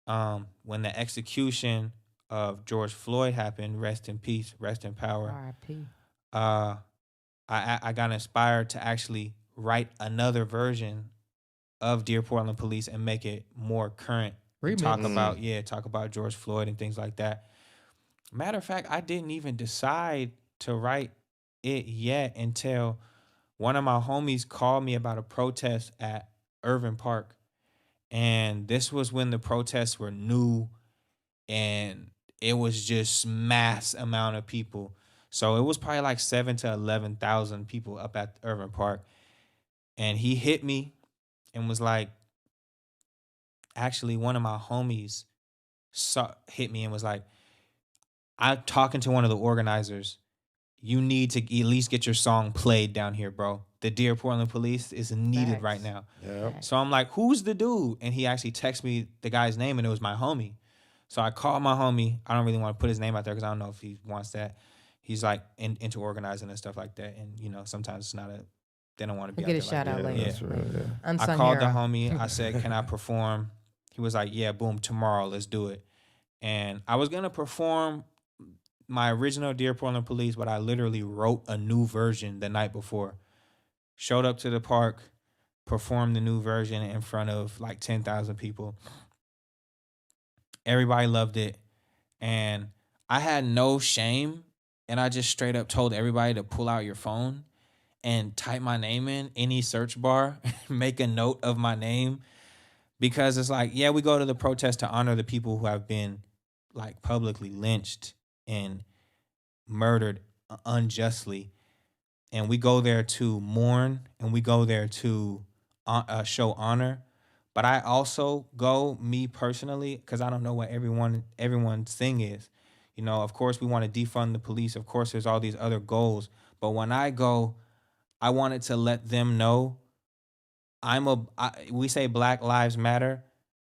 when the execution of George Floyd happened, rest in peace, rest in power. R.I.P. I got inspired to actually write another version of Dear Portland Police and make it more current. And Remix. talk about George Floyd and things like that. Matter of fact, I didn't even decide to write it yet until one of my homies called me about a protest at Irving Park. And this was when the protests were new and it was just mass amount of people. So it was probably like 7 to 11,000 people up at Irving Park. And he hit me and was like, actually, one of my homies hit me and was like, I'm talking to one of the organizers. You need to at least get your song played down here, bro. The Dear Portland Police is needed Facts. right now. Yeah. So I'm like, who's the dude? And he actually texted me the guy's name, and it was my homie. So I called my homie. I don't really want to put his name out there because I don't know if he wants that. He's like into organizing and stuff like that. And, you know, sometimes it's not they don't want to be We'll out get a there shout like out that. later. That's right, yeah. Unsung I called hero. the homie. I said, can I perform? He was like, yeah, boom, tomorrow, let's do it. And I was going to perform my original Dear Portland Police, but I literally wrote a new version the night before. Showed up to the park, performed the new version in front of like 10,000 people. Everybody loved it. And I had no shame. And I just straight up told everybody to pull out your phone and type my name in any search bar, make a note of my name. Because it's like, yeah, we go to the protest to honor the people who have been like publicly lynched and murdered unjustly. And we go there to mourn and we go there to show honor. But I also go, me personally, because I don't know what everyone's thing is. You know, of course, we want to defund the police. Of course, there's all these other goals. But when I go, I wanted to let them know we say Black Lives Matter,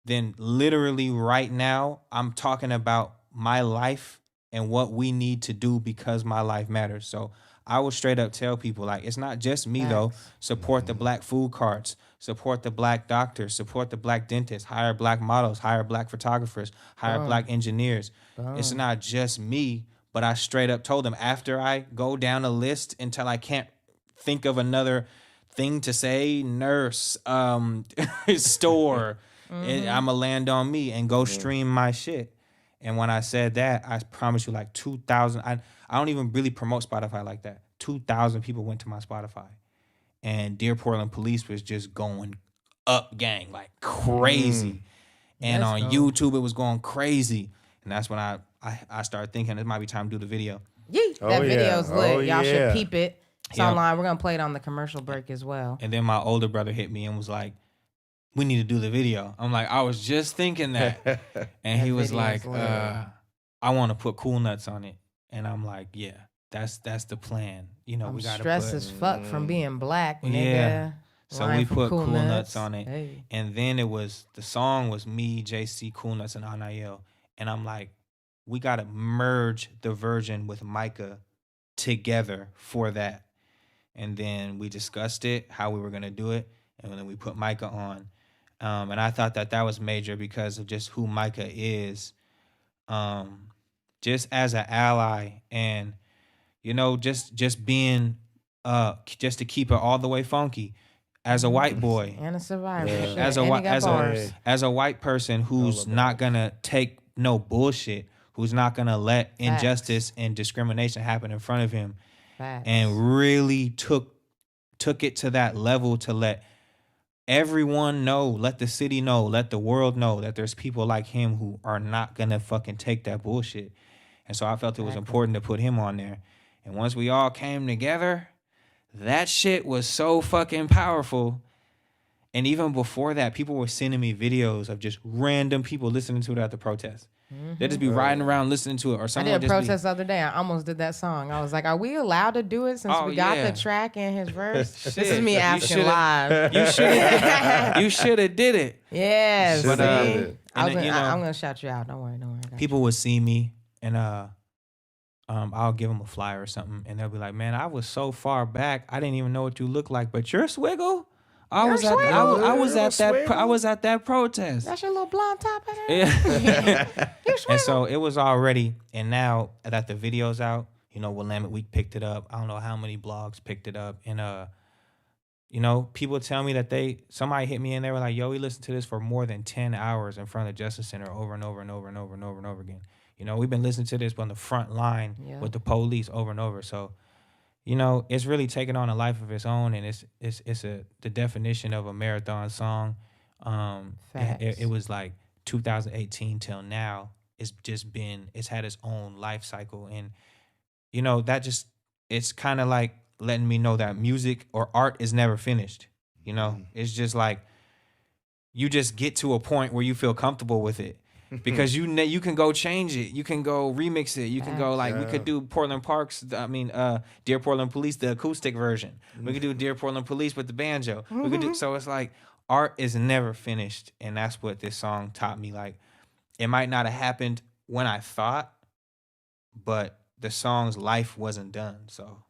then literally right now, I'm talking about my life and what we need to do because my life matters. So I will straight up tell people, like, it's not just me, though. Support the Black food carts, support the Black doctors, support the Black dentists, hire Black models, hire Black photographers, hire Black engineers. It's not just me, but I straight up told them after I go down a list until I can't think of another thing to say, nurse, store, I'm going to land on me and go stream my shit. And when I said that, I promise you like 2,000, I don't even really promote Spotify like that. 2,000 people went to my Spotify. And Dear Portland Police was just going up, gang, like crazy. And That's on dope. YouTube, it was going crazy. And that's when I started thinking it might be time to do the video. Yeet. Oh, That yeah. video's lit. Oh, Y'all yeah. should peep it. It's Yeah. online. We're going to play it on the commercial break as well. And then my older brother hit me and was like, we need to do the video. I'm like, I was just thinking that. And he That was video's like, lit. I want to put Cool Nuts on it. And I'm like, yeah, that's the plan. You know, I'm we got to stressed put. as fuck from being black, nigga. Yeah. So Line we from put Cool Nuts on it. Hey. And then the song was me, JC, Cool Nuts, and Anael. And I'm like, we got to merge the version with Micah together for that. And then we discussed it, how we were going to do it. And then we put Micah on. And I thought that was major because of just who Micah is. Just as an ally and, you know, just being, just to keep it all the way funky. As a white boy, And a survivor. Yeah. Shit. as a And he white got bars. as a white person who's not gonna take no bullshit, who's not gonna let injustice and discrimination happen in front of him, Facts. and really took it to that level to let everyone know, let the city know, let the world know that there's people like him who are not gonna fucking take that bullshit. And so I felt it was important to put him on there. And once we all came together, that shit was so fucking powerful. And even before that, people were sending me videos of just random people listening to it at the protest. They'd just be riding around listening to it, or I someone did a protest the other day. I almost did that song. I was like, "Are we allowed to do it since we got the track and his verse?" This is me asking live. You should have did it. Yes, But, I'm gonna shout you out. Don't worry. People would see me, and I'll give them a flyer or something, and they'll be like, "Man, I was so far back, I didn't even know what you look like, but you're Swiggle." I was at that protest. That's your little blonde top. Yeah. And so it was already, and now that the video's out, Willamette Week picked it up. I don't know how many blogs picked it up, and people tell me that somebody hit me and they were like, "Yo, we listened to this for more than 10 hours in front of Justice Center over and over and over and over and over and over again. We've been listening to this on the front line with the police over and over." So. It's really taken on a life of its own, and it's the definition of a marathon song. It was like 2018 till now. It's had its own life cycle, and it's kind of like letting me know that music or art is never finished. It's just like you just get to a point where you feel comfortable with it. Because you can go change it, you can go remix it, you can go we could do Dear Portland Police, the acoustic version. We could do Dear Portland Police with the banjo. We could do so. It's like art is never finished, and that's what this song taught me. Like it might not have happened when I thought, but the song's life wasn't done. So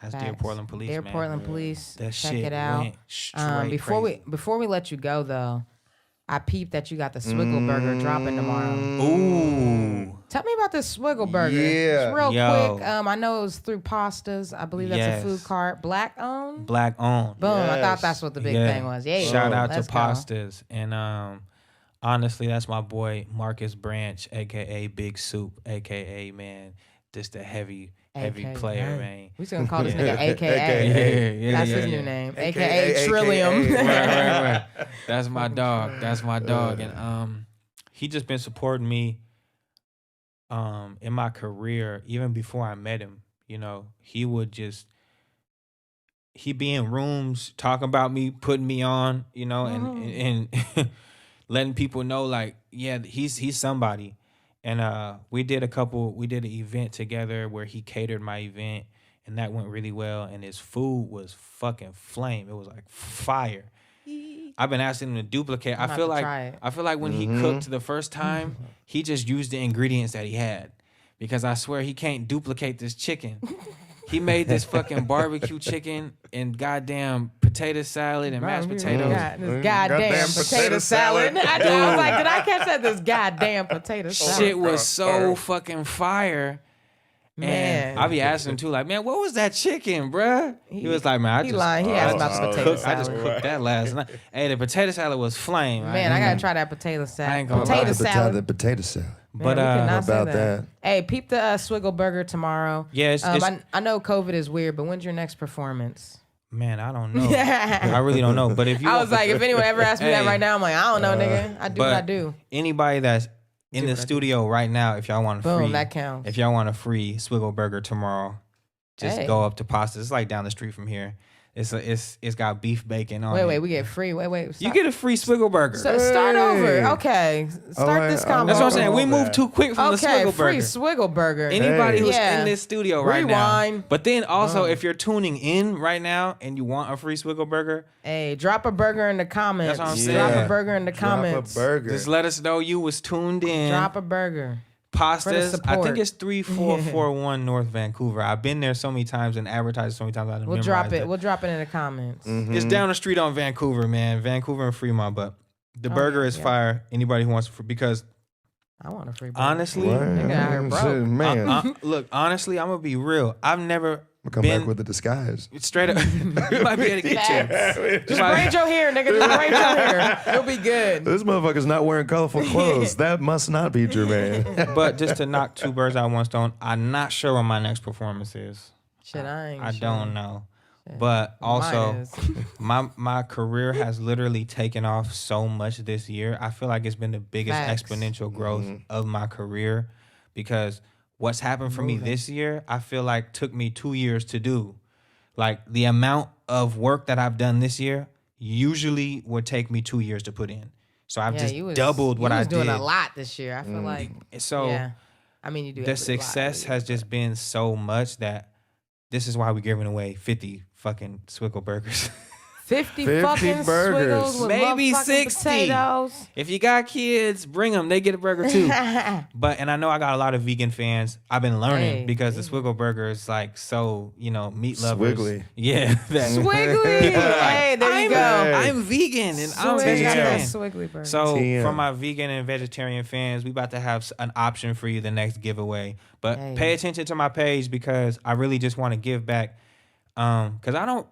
that's Dear Portland Police. Dear Portland Police, that check shit it out. Went straight crazy. Before we let you go though. I peeped that you got the Swiggle Burger dropping tomorrow. Ooh. Tell me about this Swiggle Burger. Yeah. Just real quick. I know it was through Pastas. I believe that's a food cart. Black owned? Black owned. Boom. Yes. I thought that's what the big thing was. Yeah. Shout out to Pastas. And honestly, that's my boy Marcus Branch, a.k.a. Big Soup, a.k.a. man, just a heavy player, man. We still gonna call this nigga AKA. That's his new name. AKA Trillium. Right. That's my dog. And he just been supporting me in my career, even before I met him. He'd be in rooms talking about me, putting me on, and letting people know like, yeah, he's somebody. And we did an event together where he catered my event, and that went really well. And his food was fucking flame. It was like fire. I've been asking him to duplicate. I feel like when he cooked the first time, he just used the ingredients that he had, because I swear he can't duplicate this chicken. He made this fucking barbecue chicken and goddamn potato salad and mashed potatoes. This goddamn potato salad. I was like, did I catch that? This goddamn potato salad. Shit was so fucking fire. Man. And I be asking him too, like, man, what was that chicken, bruh? He was like, man, he asked about the potato salad. I just cooked that last night. Hey, the potato salad was flame. Man, I gotta try that potato salad. The potato salad. But about that. Hey, peep the Swiggle Burger tomorrow. Yeah, I know COVID is weird, but when's your next performance? Man, I don't know. I really don't know. But if you, I was like, if anyone ever asked me that right now, I'm like, I don't know, nigga. I do what I do. Anybody that's in the studio right now, if y'all want that counts. If y'all want a free Swiggle Burger tomorrow, just go up to Pastas. It's like down the street from here. It's got beef bacon on it. Wait, we get free. Wait. You get a free Swiggle Burger. So start over. Okay. Start this convo. That's what I'm saying. We moved too quick from the Swiggle Burger. Free Swiggle Burger. Anybody who's in this studio right Rewind. now. But then also, if you're tuning in right now and you want a free Swiggle Burger, hey, drop a burger in the comments. That's what I'm saying. Drop a burger in the comments. Drop a burger. Just let us know you was tuned in. Drop a burger. Pastas. I think it's 3441 North Vancouver. I've been there so many times and advertised so many times. We'll drop it. We'll drop it in the comments. Mm-hmm. It's down the street on Vancouver, man. Vancouver and Fremont. But the burger is fire. Anybody who wants it, because I want a free burger. Honestly, man. Look, honestly, I'm gonna be real. I've never come back with a disguise. Straight up. You might be able to get you. Just braid your hair, nigga. Just braid your hair. You'll be good. This motherfucker's not wearing colorful clothes. That must not be Jermaine. But just to knock two birds out with one stone, I'm not sure what my next performance is. Shit, I don't know. But also, Mine is. my career has literally taken off so much this year. I feel like it's been the biggest Facts. exponential growth of my career, because what's happened for me this year, I feel like took me 2 years to do. Like the amount of work that I've done this year usually would take me 2 years to put in. So I've just doubled what I did. You was doing a lot this year. I feel like. So yeah. I mean, you do the success has just been so much that this is why we're giving away 50 fucking Swiggle burgers. 50 50 fucking burgers. Swiggles with Maybe motherfucking 60. potatoes. If you got kids, bring them. They get a burger too. And I know I got a lot of vegan fans. I've been learning because the Swiggle burger is like so, meat lovers. Swiggly. Yeah. Swiggly. Hey, there you go. I'm vegan and I'm vegetarian. Swiggly burger. So TM. for my vegan and vegetarian fans, we about to have an option for you the next giveaway. But pay attention to my page because I really just want to give back. Because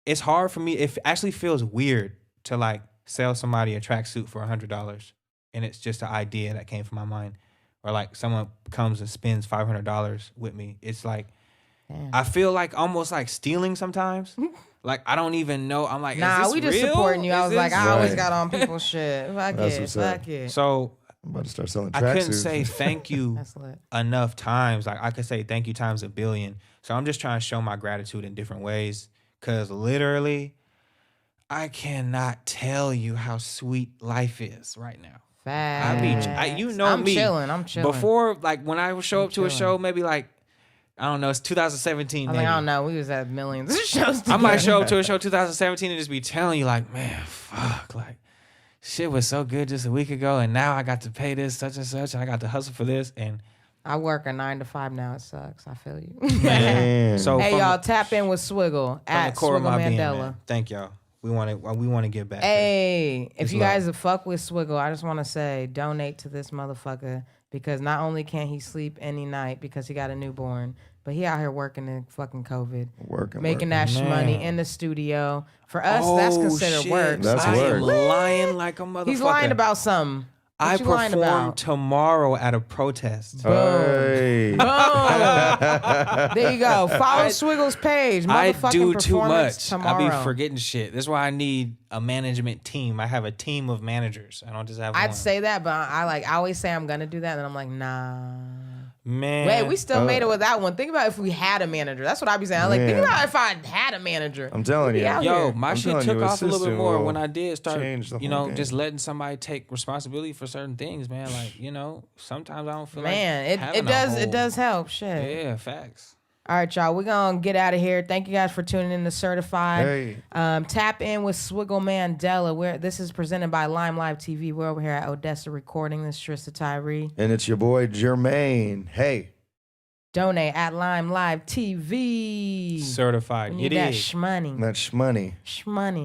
it's hard for me. It actually feels weird to like sell somebody a tracksuit for $100 and it's just an idea that came from my mind. Or like someone comes and spends $500 with me. It's like, I feel like almost like stealing sometimes. Like, I don't even know. I'm like, nah, is this we just real? supporting you. I was like, I Right. always got on people's shit. Fuck That's it. what's up. Fuck it. So I'm about to start selling I tracksuits. couldn't say thank you That's lit. enough times. Like I could say thank you times a billion. So I'm just trying to show my gratitude in different ways. Cause literally, I cannot tell you how sweet life is right now. Facts. You know I'm me. I'm chilling. Before, like when I would show up to a chilling. show, maybe like, I don't know, it's 2017. I maybe. don't know. We was at millions of shows together. I might show up to a show 2017 and just be telling you like, man, fuck, like shit was so good just a week ago, and now I got to pay this such and such, and I got to hustle for this, and I work a 9 to 5 now. It sucks. I feel you. Man. so Hey, from y'all, the- tap in with Swiggle from at the core of Swiggle my being, Mandela. man. Thank y'all. We want to give back. Hey, if It's you love. guys are fuck with Swiggle, I just want to say donate to this motherfucker because not only can't he sleep any night because he got a newborn, but he out here working in fucking COVID, making that Man. money in the studio. For us, that's considered shit. work. That's I work. am lying like a motherfucker. He's lying about something. What I you lying perform about? tomorrow at a protest. Hey. Boom. There you go. Follow Swiggle's page. I Motherfucking do too performance much. tomorrow. I be forgetting shit. That's why I need a management team. I have a team of managers. I don't just have one. I'd say that, but I always say I'm gonna do that, and then I'm like, nah. Man. Wait, we still made it with that one. Think about if we had a manager. That's what I be saying. I'm like, think Man. about if I had a manager. I'm telling We you. out Yo, here. my I'm shit telling took you, off a little bit assistant more will when I did start, change the whole game. just letting somebody take responsibility for certain things, man. Like, sometimes I don't feel Man, like having a whole- it does help. Shit. Yeah, facts. All right, y'all. We're gonna get out of here. Thank you guys for tuning in to Certified. Hey. Tap in with Swiggle Mandela. This is presented by Lime Live TV. We're over here at Odessa recording this. Shrista Tyree. And it's your boy Jermaine. Hey. Donate at Lime Live TV. Certified. We You need that dig? shmoney. That's money. Shmoney.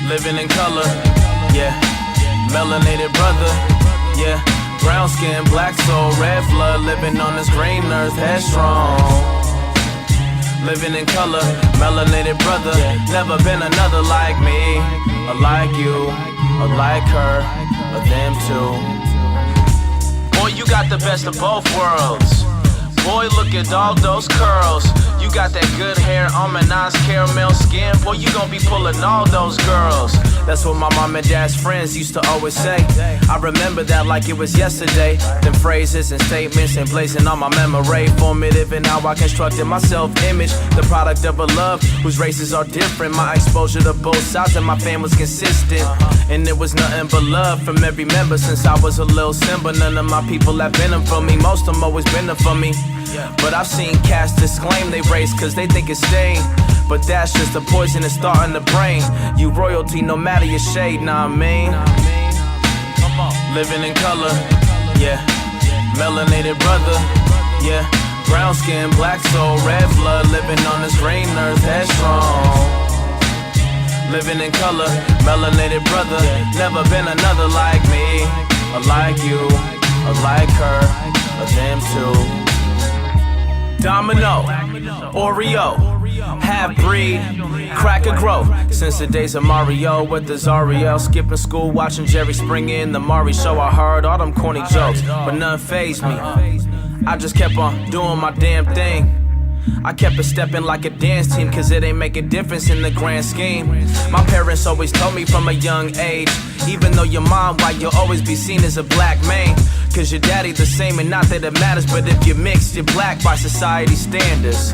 Living in color, yeah. Melanated brother, yeah. Brown skin, black soul, red blood. Living on this green earth, headstrong. Living in color, melanated brother. Never been another like me, or like you, or like her, or them too. Boy, you got the best of both worlds. Boy, look at all those curls. You got that good hair, almond eyes, caramel skin. Boy, you gon' be pulling all those girls. That's what my mom and dad's friends used to always say. I remember that like it was yesterday. Them phrases and statements emblazoned on my memory. Formative in how I constructed my self-image. The product of a love whose races are different. My exposure to both sides of my fam was consistent. And it was nothing but love from every member since I was a little Simba. None of my people have been them for me. Most of them always been them for me. But I've seen cats disclaim they race cause they think it's stained. But that's just a poisonous thought in the brain. You royalty no matter your shade, nah I mean. Living in color, yeah. Melanated brother, yeah. Brown skin, black soul, red blood. Living on this green earth, headstrong. Living in color, melanated brother. Never been another like me, or like you, or like her, or them too. Domino, Oreo, half-breed, crack a growth. Since the days of Mario with the Zariel. Skipping school, watching Jerry Springer in the Maury show. I heard all them corny jokes, but none fazed me. I just kept on doing my damn thing. I kept it stepping like a dance team, cause it ain't make a difference in the grand scheme. My parents always told me from a young age, even though your mom white, you'll always be seen as a black man. Cause your daddy the same, and not that it matters, but if you're mixed, you're black by society standards.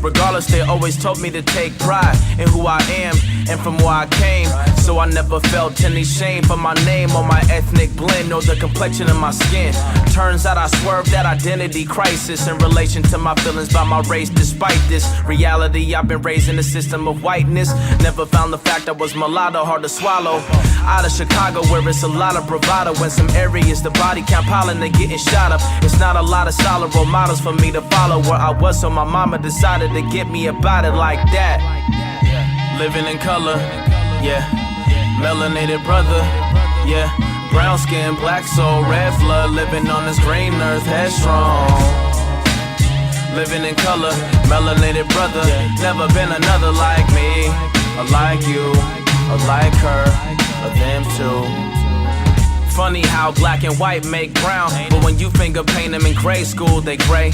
Regardless, they always told me to take pride in who I am and from where I came. So I never felt any shame for my name or my ethnic blend or the complexion of my skin. Turns out I swerved that identity crisis in relation to my feelings about my race. Despite this reality, I've been raised in a system of whiteness. Never found the fact I was mulatto hard to swallow. Out of Chicago where it's a lot of bravado. In some areas the body count piling and getting shot up. It's not a lot of solid role models for me to follow where I was, so my mama decided to get me about it like that. Living in color, yeah. Melanated brother, yeah. Brown skin, black soul, red blood. Living on this green earth, headstrong. Living in color, melanated brother. Never been another like me, or like you, or like her, or them too. Funny how black and white make brown, but when you finger paint them in grade school, they gray.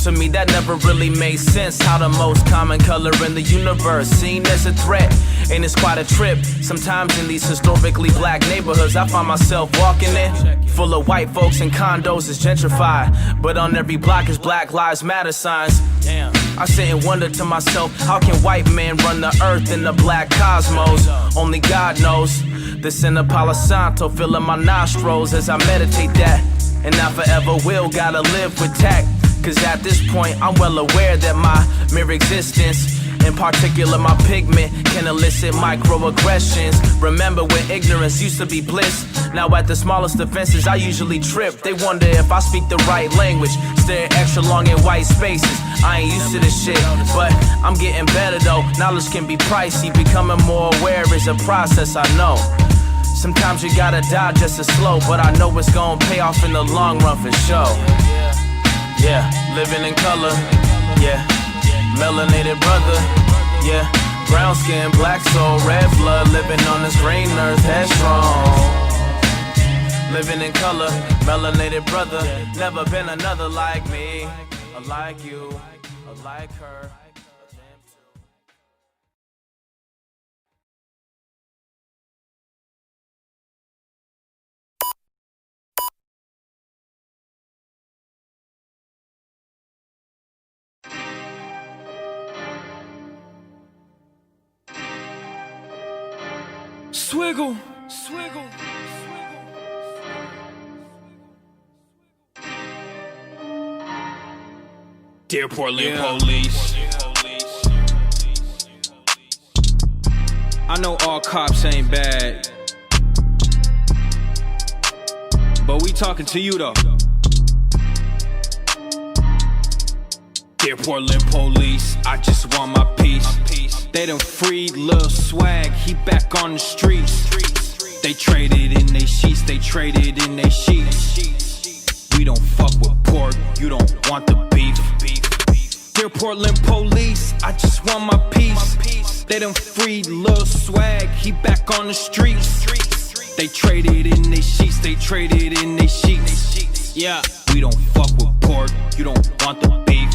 To me that never really made sense, how the most common color in the universe seen as a threat. And it's quite a trip. Sometimes in these historically black neighborhoods I find myself walking in, full of white folks and condos is gentrified, but on every block is Black Lives Matter signs. I sit and wonder to myself, how can white men run the earth in the black cosmos? Only God knows. This in the Palo Santo filling my nostrils as I meditate that, and I forever will gotta live with tact. Cause at this point I'm well aware that my mere existence, in particular my pigment, can elicit microaggressions. Remember when ignorance used to be bliss? Now at the smallest offenses I usually trip. They wonder if I speak the right language, stare extra long in white spaces. I ain't used to this shit, but I'm getting better though. Knowledge can be pricey, becoming more aware is a process, I know. Sometimes you gotta die just as slow, but I know it's gonna pay off in the long run for sure. Yeah, living in color, yeah. Melanated brother, yeah. Brown skin, black soul, red blood. Living on this green earth, headstrong. Living in color, melanated brother. Never been another like me, or like you, or like her. Swiggle. Dear Portland police. I know all cops ain't bad, but we talking to you though. Dear Portland police, I just want my peace. They done freed Lil Swag, he back on the streets. They traded in they sheets, they traded in they sheets. We don't fuck with pork, you don't want the beef. Dear Portland police, I just want my peace. They done freed Lil Swag, he back on the streets. They traded in they sheets, they traded in they sheets. Yeah, we don't fuck with pork, you don't want the beef.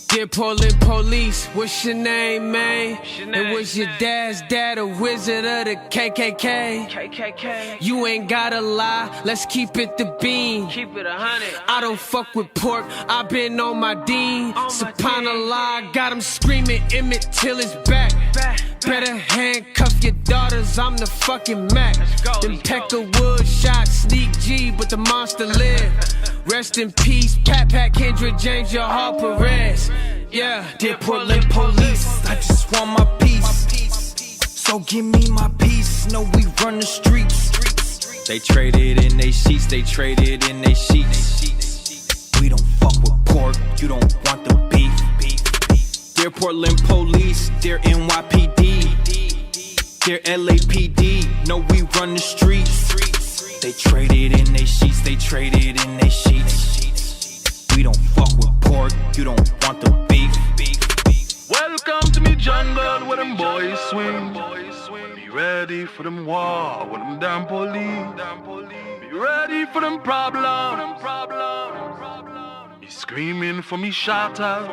Dear Portland police, what's your name, man? And was your dad's dad a wizard of the KKK? You ain't gotta lie, let's keep it the bean. Keep it 100. I don't fuck with pork, I been on my dean. Subhanallah, got him screaming Emmett till it's back. Better handcuff your daughters, I'm the fucking Mac. Them Peckerwood shots, sneak G, but the monster live. Rest in peace, Pat, Kendrick, James, your heart Perez. Yeah, dear Portland police, I just want my peace. So give me my peace, know we run the streets. They traded in they sheets, they traded in they sheets. We don't fuck with pork, you don't want the beef. Dear Portland police, dear NYPD, dear LAPD, know we run the streets. They traded in they sheets, they traded in they sheets. We don't fuck with pork, you don't want the beef. Welcome to me jungle where them boys swing. Be ready for them war with them damn police. Be ready for them problems. Be screaming for me shatter.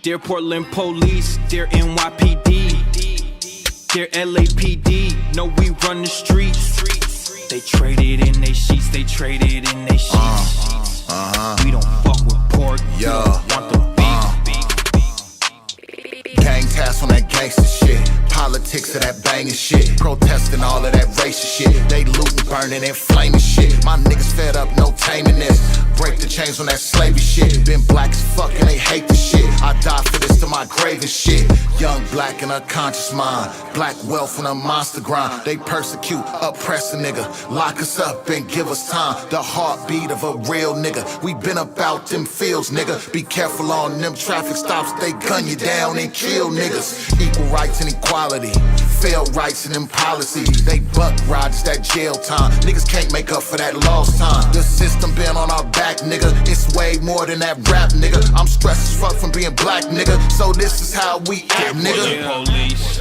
Dear Portland police, dear NYPD, dear LAPD, know we run the streets. They traded in they sheets, they traded in they sheets. We don't fuck with pork, you don't want the gang task on that gangster shit. Politics of that banging shit. Protesting all of that racist shit. They looting, burning, and flaming shit. My niggas fed up, no taming this. Break the chains on that slavery shit. Been black as fuck and they hate the shit. I die for this to my grave and shit. Young black and unconscious mind. Black wealth on a monster grind. They persecute, oppress a nigga. Lock us up and give us time. The heartbeat of a real nigga. We been about them fields, nigga. Be careful on them traffic stops. They gun you down and kill niggas. Equal rights and equality. Failed rights and them policies. They buck rides, that jail time. Niggas can't make up for that lost time. The system been on our back, nigga. It's way more than that rap, nigga. I'm stressed as fuck from being black, nigga. So this is how we act, nigga. Police.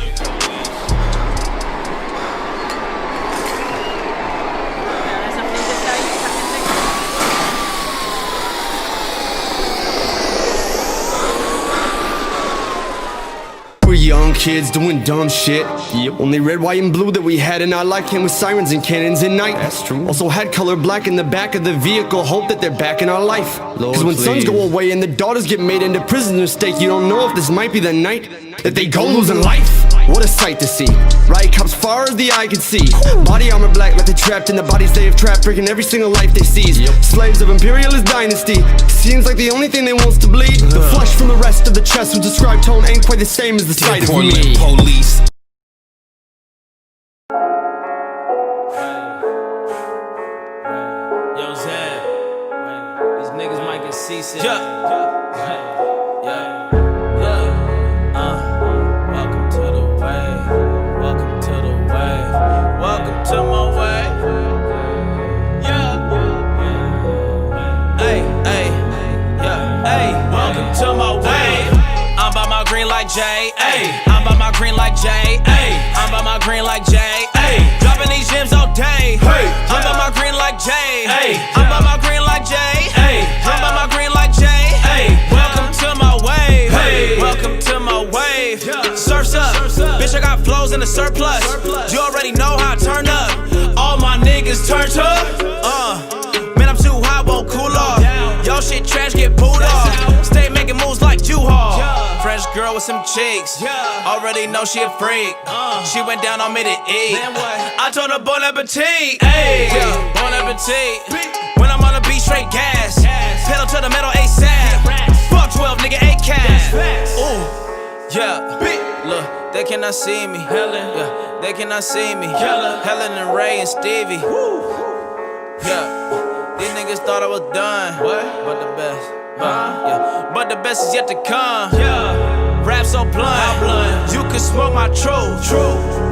We're young kids doing dumb shit. Yep. Only red, white, and blue that we had in our life came with sirens and cannons at night. That's true. Also had color black in the back of the vehicle. Hope that they're back in our life. Cause when sons go away and the daughters get made into prisoners state, you don't know if this might be the night that they go losing life. What a sight to see. Riot cops far as the eye can see. Body armor black like they're trapped in the bodies they have trapped, breaking every single life they seize. Slaves of imperialist dynasty. Seems like the only thing they want's to bleed. The flesh from the rest of the chest was described tone ain't quite the same as the sight of me. Police. Yo, Zab, these niggas might get seasick. Welcome to the wave. Welcome to the wave. Welcome to my wave. Welcome to my wave. I'm by my green like Jay. I'm by my green like Jay. I'm by my green like Jay. Dropping these gems all day. I'm by my green like Jay. I'm by my green like Jay. I'm by my green like Jay. Welcome to my wave. Welcome to my wave. Surf's up. Bitch, I got flows in the surplus. You already know how I turn up. All my niggas turned up. Man, I'm too hot, won't cool off. Yo, shit trash, get pulled off. Stay making moves like U-Haul. Fresh girl with some cheeks. Already know she a freak. She went down on me to eat. I told her bon appetit. Bon appetit. When I'm on the beat, straight gas. Pedal to the metal ASAP. Fuck 12, nigga, A-Cash. Ooh, yeah. Look, they cannot see me. Yeah, they cannot see me. Helen and Ray and Stevie. Yeah. These niggas thought I was done. But the best. But the best is yet to come. Rap so blunt. You can smoke my truth.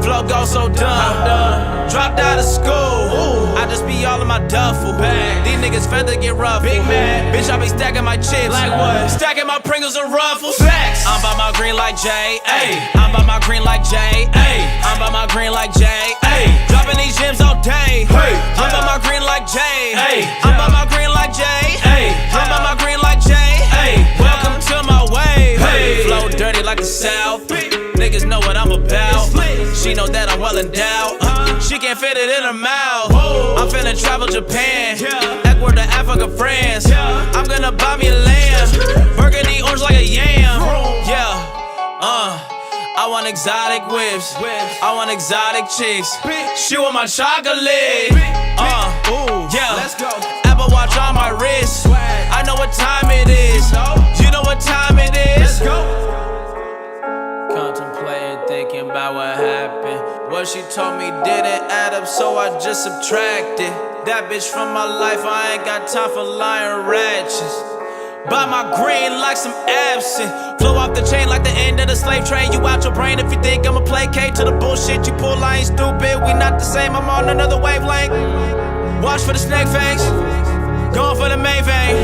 Flow go so dumb. Dropped out of school. I just be all in my duffel bag. These niggas feather get rough. Big man. Bitch, I be stacking my chips. Like what? Stacking my Pringles and Ruffles. Facts. I'm by my green like Jay. I'm by my green like Jay. I'm by my green like Jay. Dropping these gems all day. I'm by my green like Jay. I'm by my green like Jay. I'm by my green like Jay. Welcome to my wave. Flow dirty like the South. Niggas know what I'm about. She know that I'm well endowed. She can't fit it in her mouth. I'm finna travel Japan. Ecuador to Africa, France. I'm gonna buy me a lamb. Burgundy orange like a yam. I want exotic whips. I want exotic chicks. She want my chocolate. Let's go. what she told me didn't add up, so I just subtracted. That bitch from my life, I ain't got time for lying ratchets. Buy my green like some absent. Flow off the chain like the end of the slave train. You out your brain if you think I'ma placate to the bullshit you pull. I ain't stupid, we not the same, I'm on another wavelength. Watch for the snake face, going for the main vein.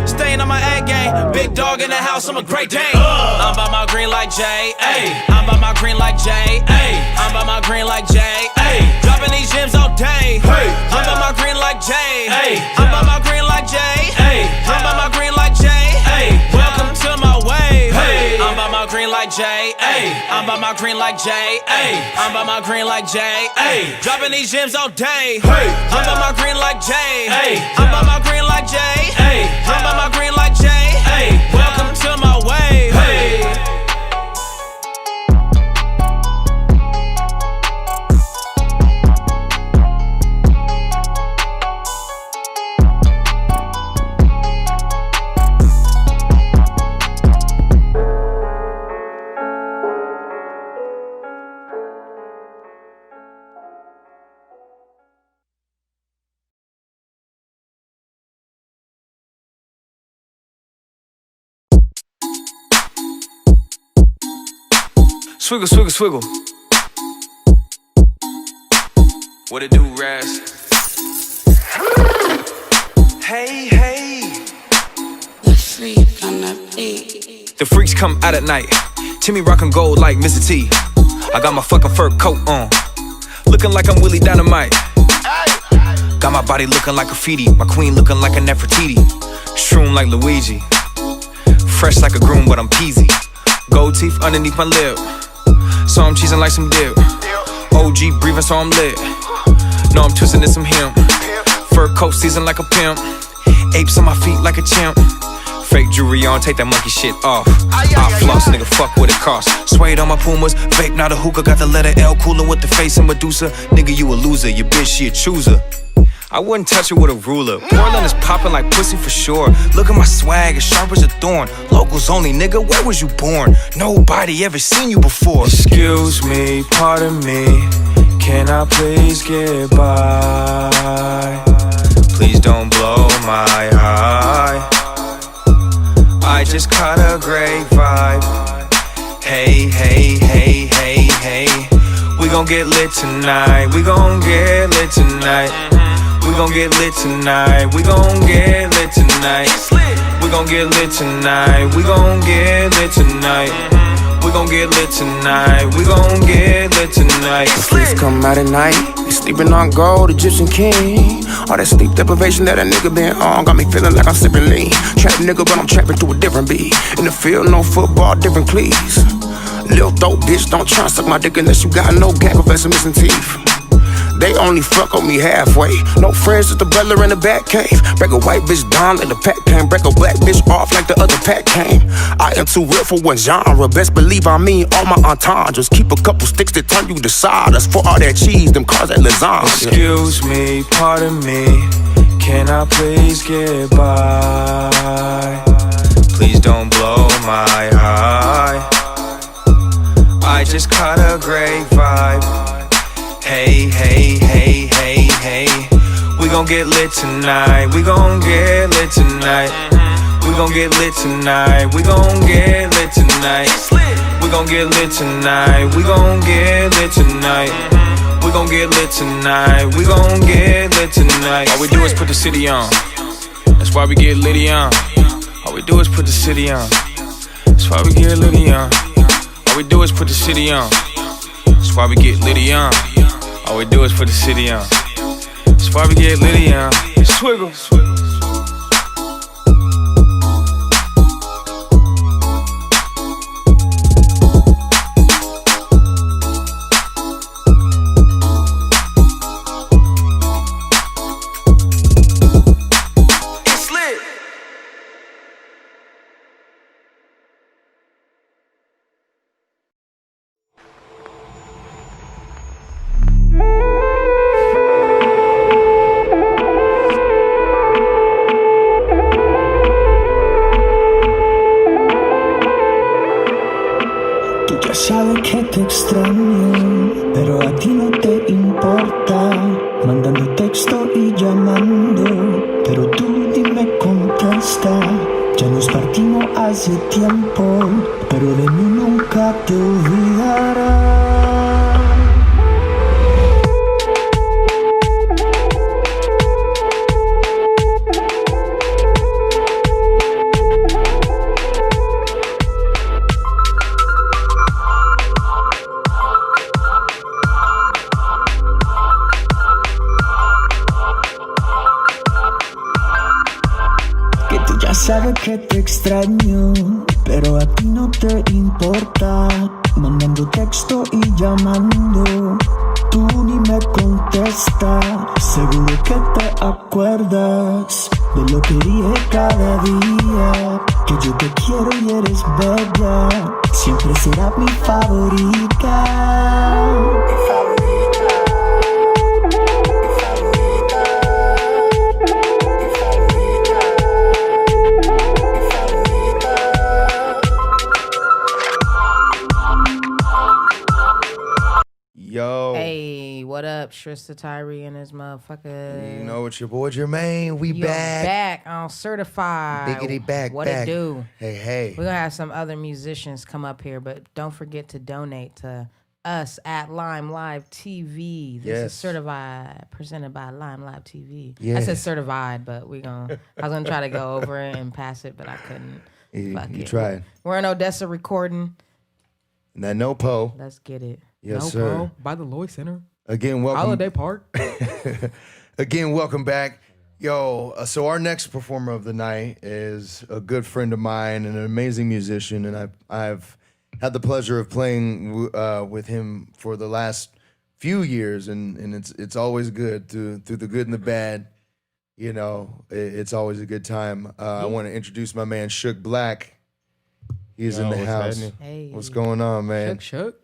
Staying on my A game, big dog in the house, I'm a great Dane. I'm by my green like Jay, ayy. I'm by my green like Jay, ayy. I'm by my green like Jay, ayy. Dropping these gems all day, hey. I'm by my green like Jay, ayy. I'm by my green like Jay, ayy. I'm by my green like Jay, ayy. Welcome to my wave, hey. I'm by my green like Jay, ayy. I'm by my green like Jay, ayy. I'm by my green like Jay, ayy. Dropping these gems all day, hey. I'm by my green like Jay, ayy. I'm by my green like Jay, ayy. I'm by my green like Jay, ayy. Welcome to my wave, hey. Swiggle, swiggle, swiggle. What it do, Raz? Hey, hey. The freak on the beat. The freaks come out at night. Timmy rockin' gold like Mr. T. I got my fucking fur coat on, looking like I'm Willie Dynamite. Got my body looking like graffiti, my queen looking like a Nefertiti. Shroom like Luigi, fresh like a groom, but I'm peasy. Gold teeth underneath my lip, so I'm cheesing like some dip. OG breathing, so I'm lit. No, I'm twisting in some hemp. Fur coat season like a pimp. Apes on my feet like a chimp. Fake jewelry on, take that monkey shit off. I floss, nigga, fuck what it costs. Suede on my Pumas, vape, not a hookah. Got the letter L, coolin' with the face of Medusa. Nigga, you a loser, your bitch, she a chooser. I wouldn't touch it with a ruler. Portland is popping like pussy for sure. Look at my swag, as sharp as a thorn. Locals only, nigga, where was you born? Nobody ever seen you before. Excuse me, pardon me, can I please get by? Please don't blow my high. I just caught a great vibe. Hey, hey, hey, hey, hey. We gon' get lit tonight. We gon' get lit tonight. We gon' get lit tonight. We gon' get lit tonight. We gon' get lit tonight. We gon' get lit tonight. We gon' get lit tonight. We gon' get lit tonight. The freaks come out at night. They sleeping on gold, Egyptian king. All that sleep deprivation that a nigga been on got me feeling like I'm sipping lean. Trap nigga, but I'm trapping to a different beat. In the field, no football, different cleats. Lil' dope bitch, don't try and suck my dick unless you got no gap or some missing teeth. They only fuck on me halfway. No friends, just the butler in the back cave. Break a white bitch down like the pack came. Break a black bitch off like the other pack came. I am too real for one genre. Best believe I mean all my entendres. Keep a couple sticks that turn you to sawdust. For all that cheese, them cars that lasagna. Excuse me, pardon me, can I please get by? Please don't blow my high. I just caught a great vibe. Hey, hey, hey, hey, hey. We gon' get lit tonight. We gon' get lit tonight. We gon' get lit tonight. We gon' get lit tonight. We gon' get lit tonight. We gon' get lit tonight. We gon' get lit tonight. We gon' get lit tonight. All we do is put the city on. That's why we get litty on. All we do is put the city on. That's why we get litty on. All we do is put the city on. That's why we get litty on. All we do is put the city on. That's why we get litty on. Swiggle. Sabe que te extraño, pero a ti no te importa. Mandando texto y llamando, pero tú ni me contesta. Ya nos partimos hace tiempo, pero de mí nunca te olvidarás. Sabes que te extraño, pero a ti no te importa. Mandando texto y llamando, tú ni me contestas. Seguro que te acuerdas de lo que dije cada día. Que yo te quiero y eres bella, siempre serás mi favorita. Yo. Hey, what up, Shrista Tyree and his motherfucker? You know it's your boy Jermaine. We back. On certified. Biggity back. What back. it do? Hey. We're gonna have some other musicians come up here, but don't forget to donate to us at Lime Live TV. This is certified, presented by Lime Live TV. Yeah. I said certified, but I was gonna try to go over it and pass it, but I couldn't. You tried. We're in Odessa recording. That no po. Let's get it. Yes, no sir. Po by the Lloyd Center. Again, welcome. Holiday Park. Again, welcome back. Yo, so our next performer of the night is a good friend of mine and an amazing musician, and I've had the pleasure of playing with him for the last few years, and it's always good through the good and the bad. You know, it's always a good time. I want to introduce my man Shook Black. He's in the house. Hey. What's going on, man? Shook.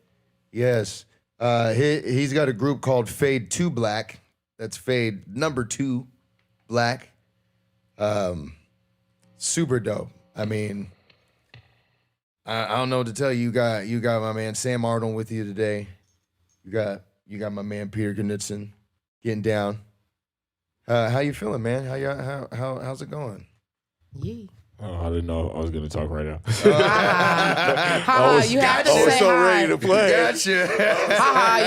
Yes. He's got a group called Fade2Black. That's Fade #2 Black. Super dope. I mean, I don't know what to tell you. You got my man Sam Arnold with you today. You got my man Peter Knudsen getting down. How you feeling, man? How's it going? Yeah. Oh, I didn't know I was going to talk right now. You have to say so hi. ready to play. Gotcha. You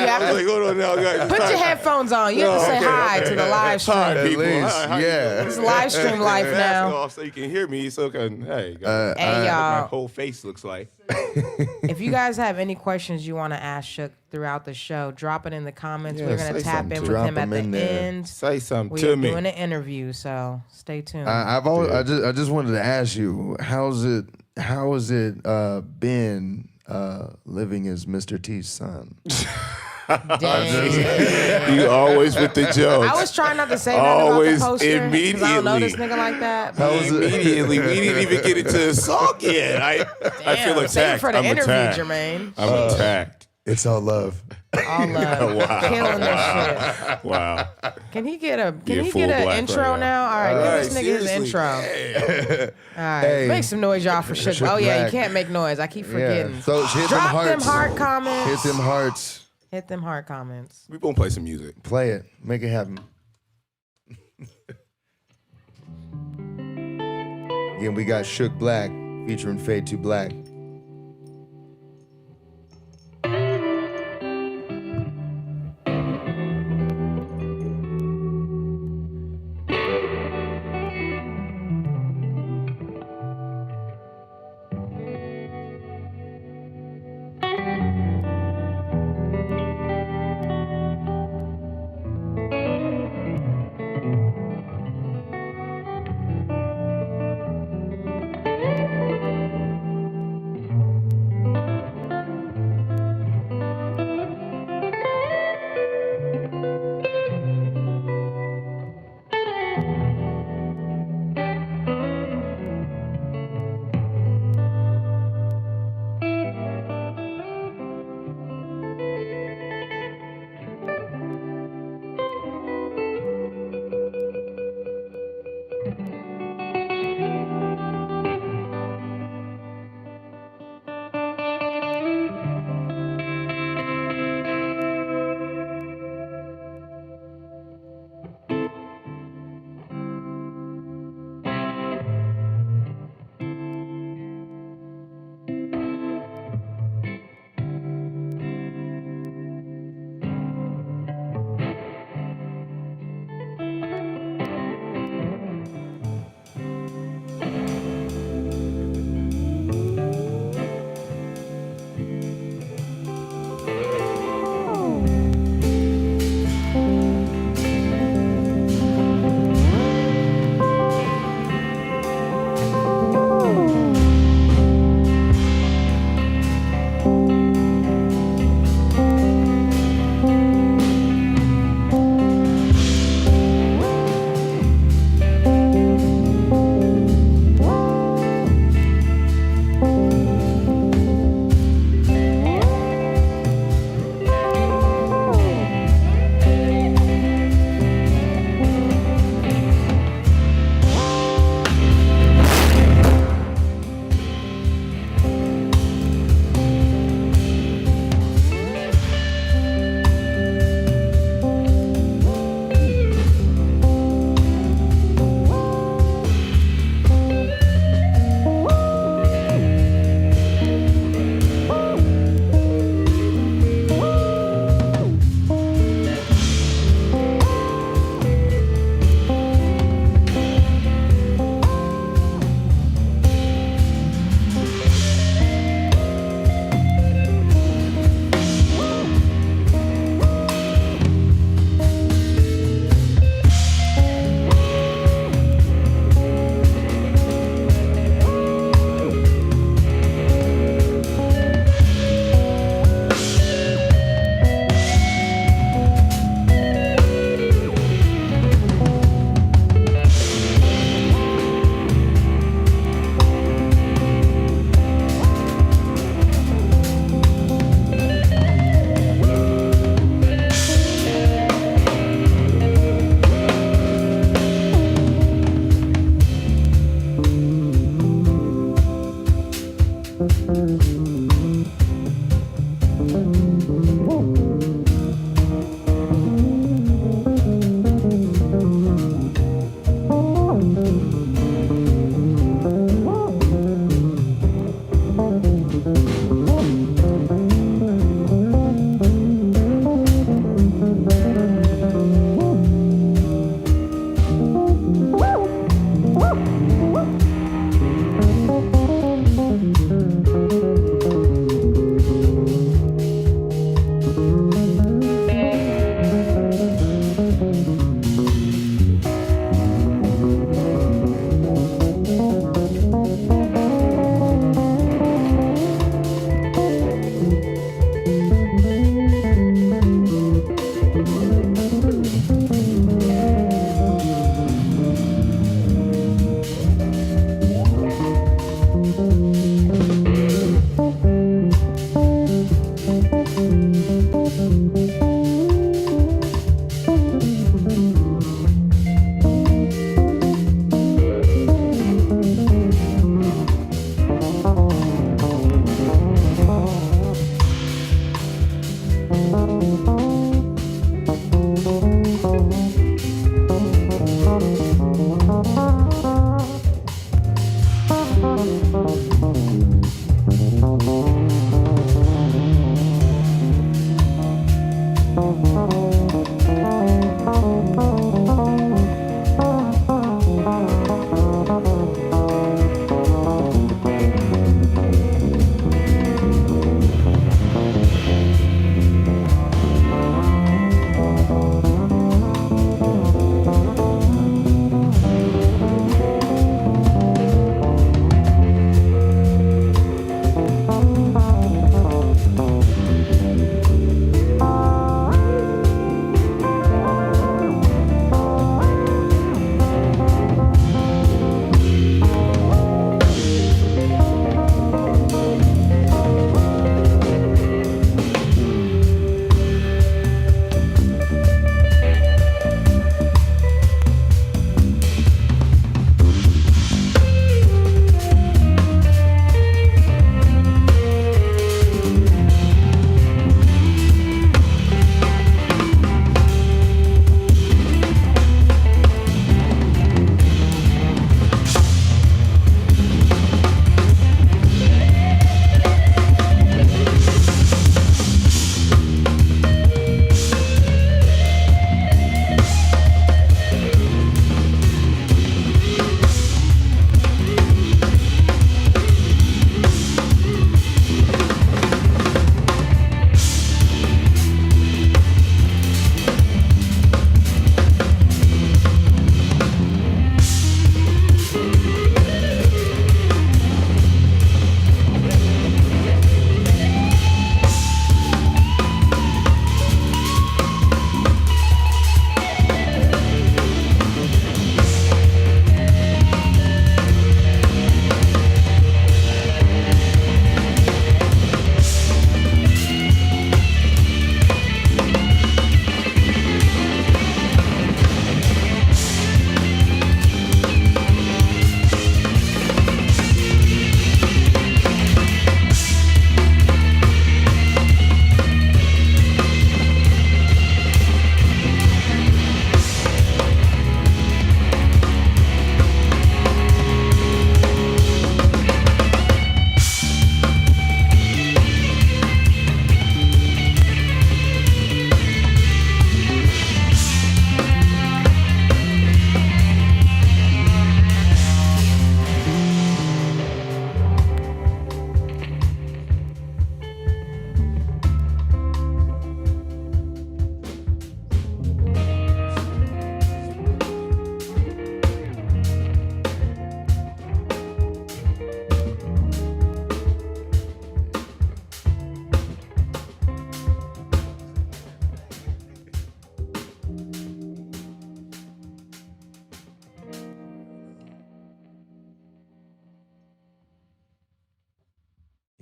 have to Hold on now, guys. put your headphones on. You have to say hi to the live stream. Hi, people. least, Hi, yeah. It's live stream life Mask now. off so you can hear me. So hey, guys. Hey, My y'all. whole face looks like. If you guys have any questions you want to ask Shook throughout the show, drop it in the comments. Yeah, We're going to say tap something in to with drop him at him the in there. end. Say something We're to me. doing an interview, so stay tuned. I just wanted to ask you, how has it been living as Mr. T's son? Dang. You always with the jokes. I was trying not to say that Always about the poster, 'cause I don't know this immediately. nigga like that. How was it? Immediately, we didn't even get into the song yet. I feel Damn, save it attacked. for the I'm interview, attacked. Jermaine. I'm attacked. It's all love. All love. Wow. Killing this shit. Wow. Can he get an full black intro right now? All right, give this nigga his seriously. intro. All right, Hey. make some noise, y'all, for Shook. Shook Oh yeah, Black. you can't make noise. I keep forgetting. Yeah. So hit Drop them hearts. them heart comments. Hit them hearts. Hit them heart comments. We gonna play some music. Play it. Make it happen. Again, we got Shook Black featuring Fade2Black.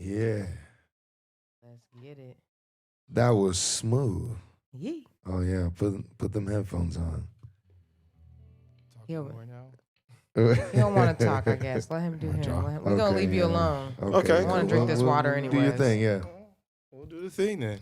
Yeah, Let's get it. that was smooth. Yee. Oh yeah, put them headphones on. He'll, More now. he don't want to talk, I guess. Let him do him. We're going to leave you alone. Okay, I want to drink this water anyway. Do your thing, yeah. We'll do the thing then.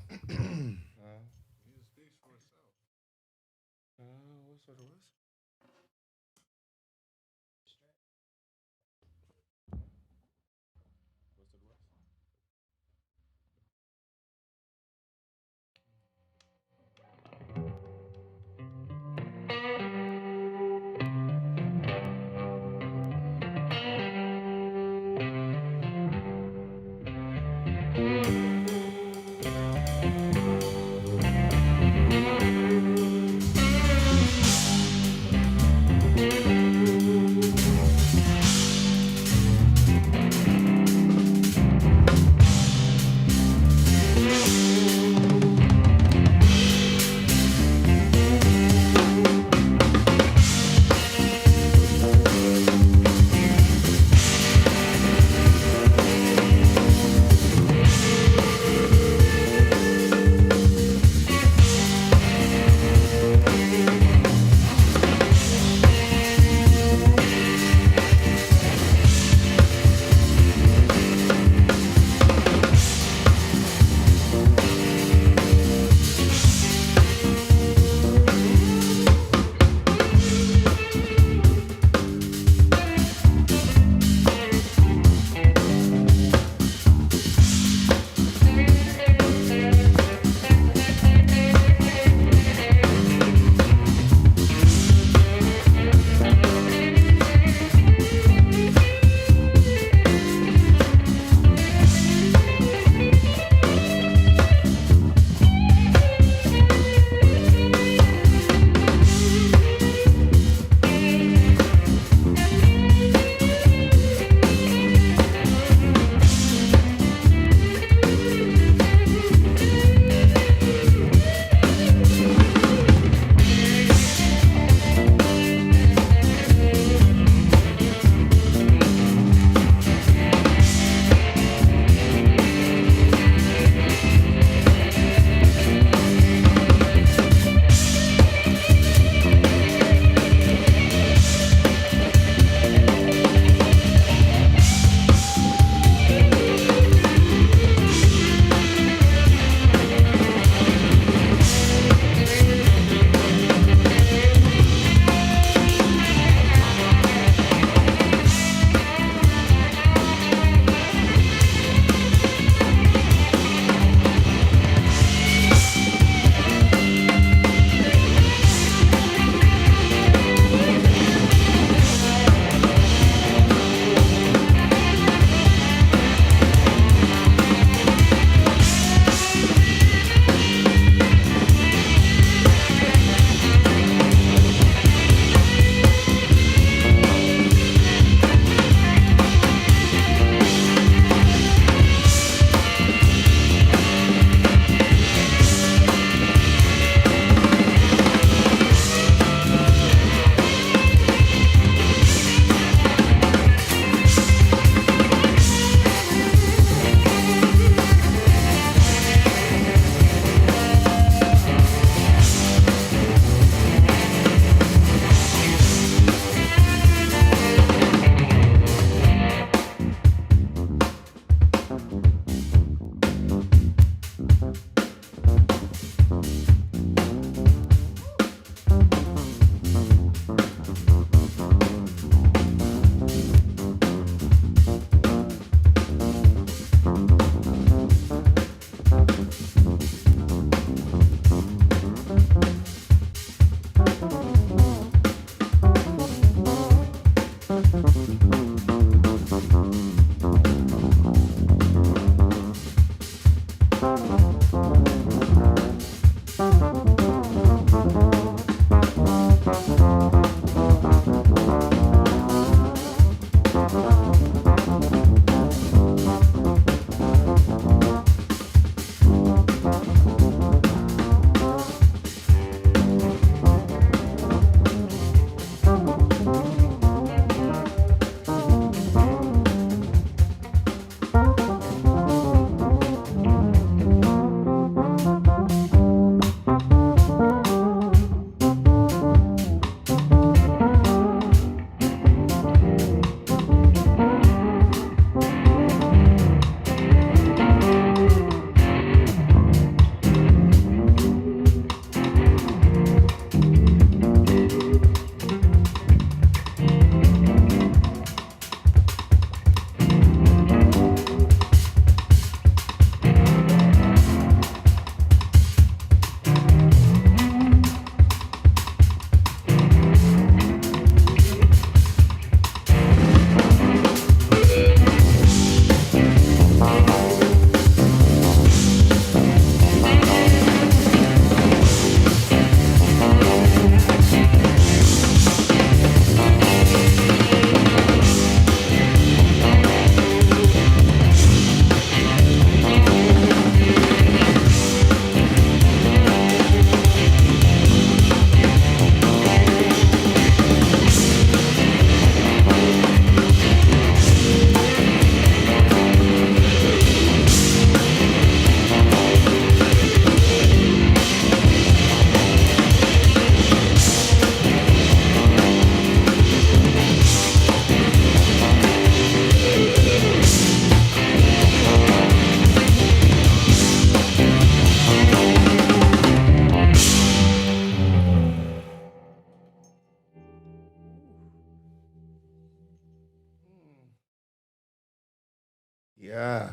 Yeah.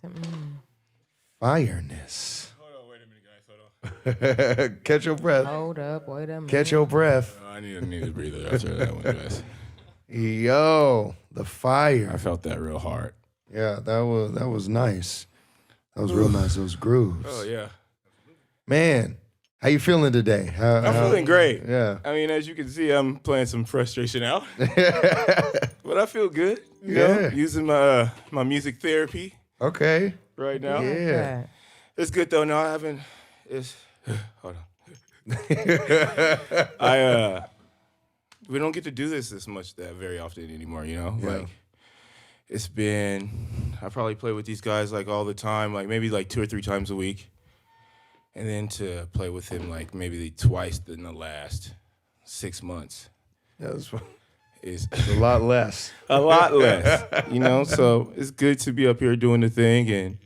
Mm. Fireness. Hold on, wait a minute, guys. Hold on. Catch your breath. Hold up, wait a minute. Catch your breath. I need a breather after that one, guys. Yo, the fire. I felt that real hard. Yeah, that was nice. That was real nice. Those grooves. Oh yeah. Man, how you feeling today? I'm feeling great. Yeah. I mean, as you can see, I'm playing some frustration out. But I feel good. You know, using my music therapy Okay. right now. Yeah. It's good though. No, I haven't. It's hold on. We don't get to do this much that very often anymore. You know, Yeah. like it's been. I probably play with these guys like all the time, like maybe like 2 or 3 times a week, and then to play with him like maybe twice in the last 6 months. That's Is a lot less. a lot less, you know. So it's good to be up here doing the thing and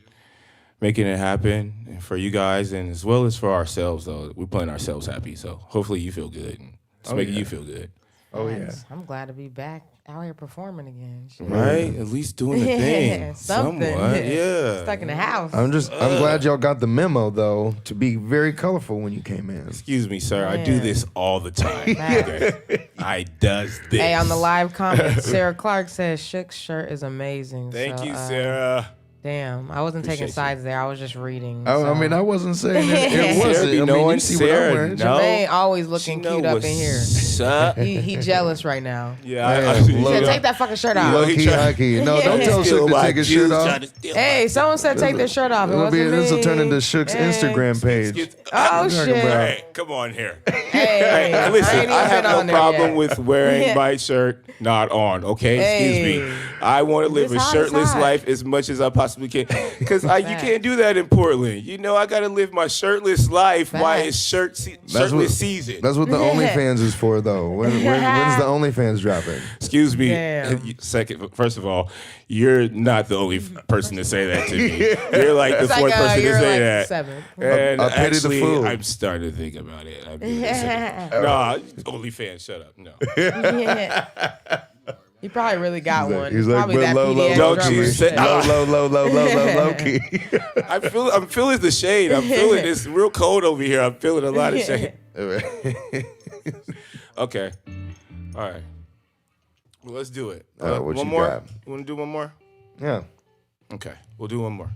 making it happen and for you guys, and as well as for ourselves. Though we're playing ourselves happy, so hopefully you feel good and it's making you feel good. Oh yeah. Nice. I'm glad to be back out here performing again. Shit. Right? At least doing the thing. Something. Somewhat. Yeah. Stuck in the house. I'm glad y'all got the memo though to be very colorful when you came in. Excuse me, sir. I do Yeah. this all the time. Okay? I does this. Hey, on the live comment, Sarah Clark says Shook's shirt is amazing. Thank So, you, Sarah. Damn, I wasn't taking Appreciate sides there. I was just reading. I so. mean, I wasn't saying it Sarah wasn't. be I mean, knowing you see what I'm Sarah, wearing. no. Jermaine always looking She know cute up what's in here. up. He jealous right now. Yeah, Man, I see. He said, take that fucking shirt off. Low key, high key. No, don't tell Shook to take his shirt off. Hey, someone said take their shirt off. It wasn't me. This will turn into Shook's Hey. Instagram page. Oh, shit. Hey, come on here. Hey, Listen, ain't I even have been no on there problem yet. with wearing Yeah. my shirt not on, okay? Excuse me. Hey. I want to live It's a hot, it's shirtless hot. life as much as I possibly can. Because you can't do that in Portland. You know, I got to live my shirtless life while it's shirtless season. That's what the OnlyFans is for, though. When's the OnlyFans dropping? Excuse me. Damn. Second, first of all, you're not the only person to say that to me. You're like the It's fourth like, person to you're say like that. 7. And I pity the actually, fool. I'm starting to think about it. Nah, OnlyFans, shut up. No. He probably really got one. He's like, probably but that low, PDX low, drummer key. shit. Low key. I'm feeling the shade. I'm feeling it's real cold over here. I'm feeling a lot of shade. Okay. All right. Well, let's do it. All right, what one you more? got? You want to do one more? Yeah. Okay. We'll do one more.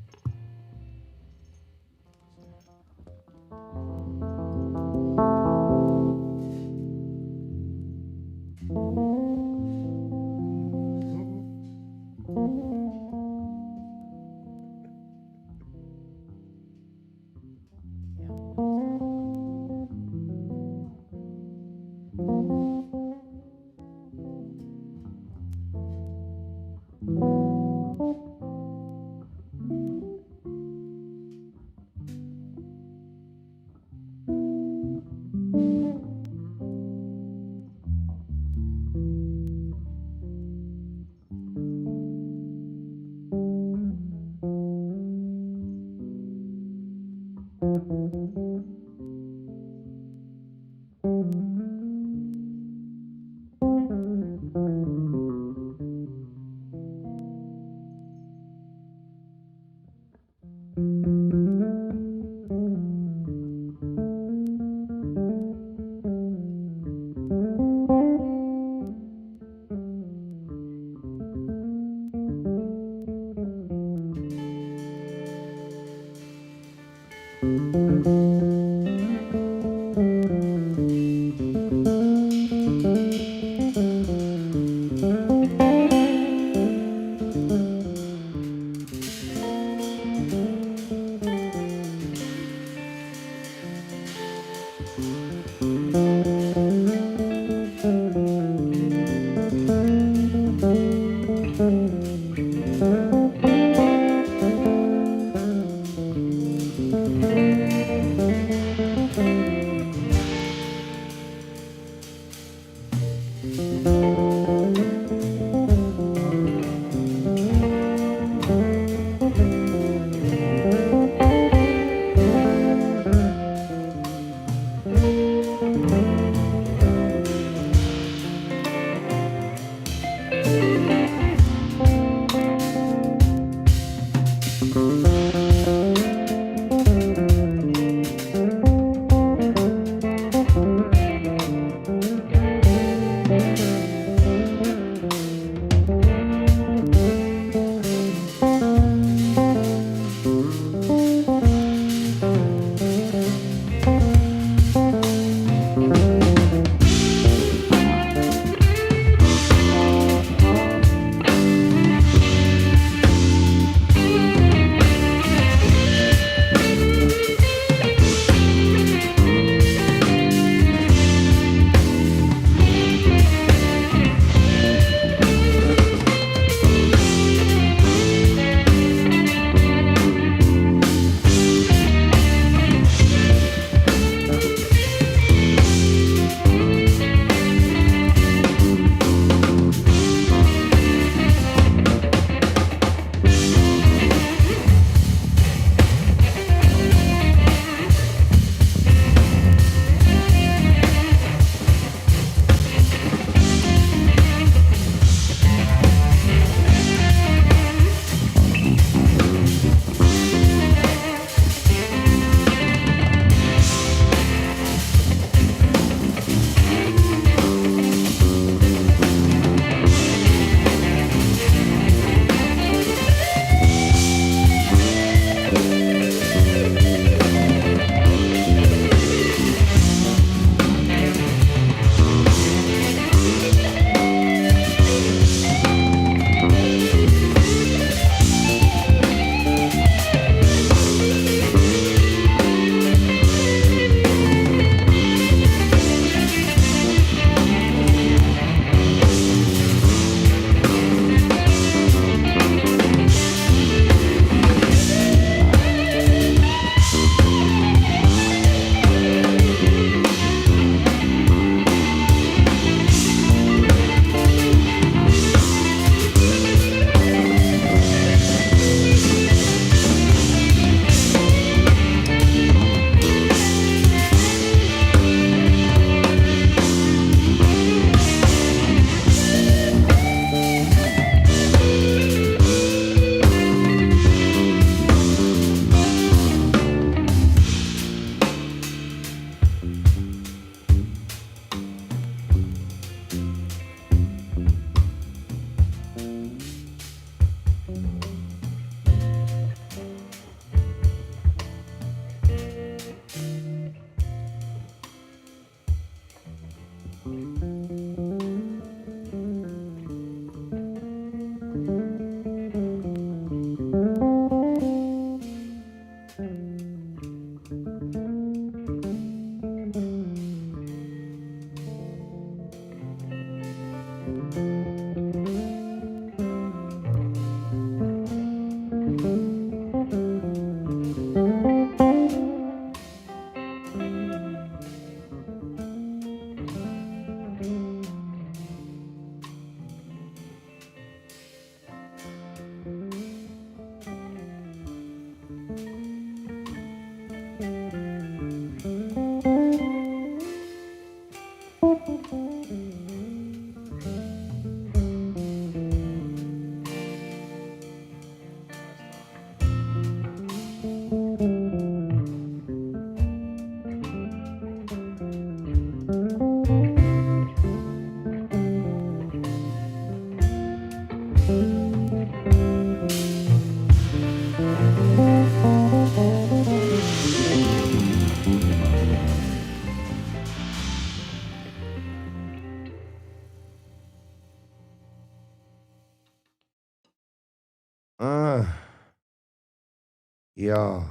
Yo,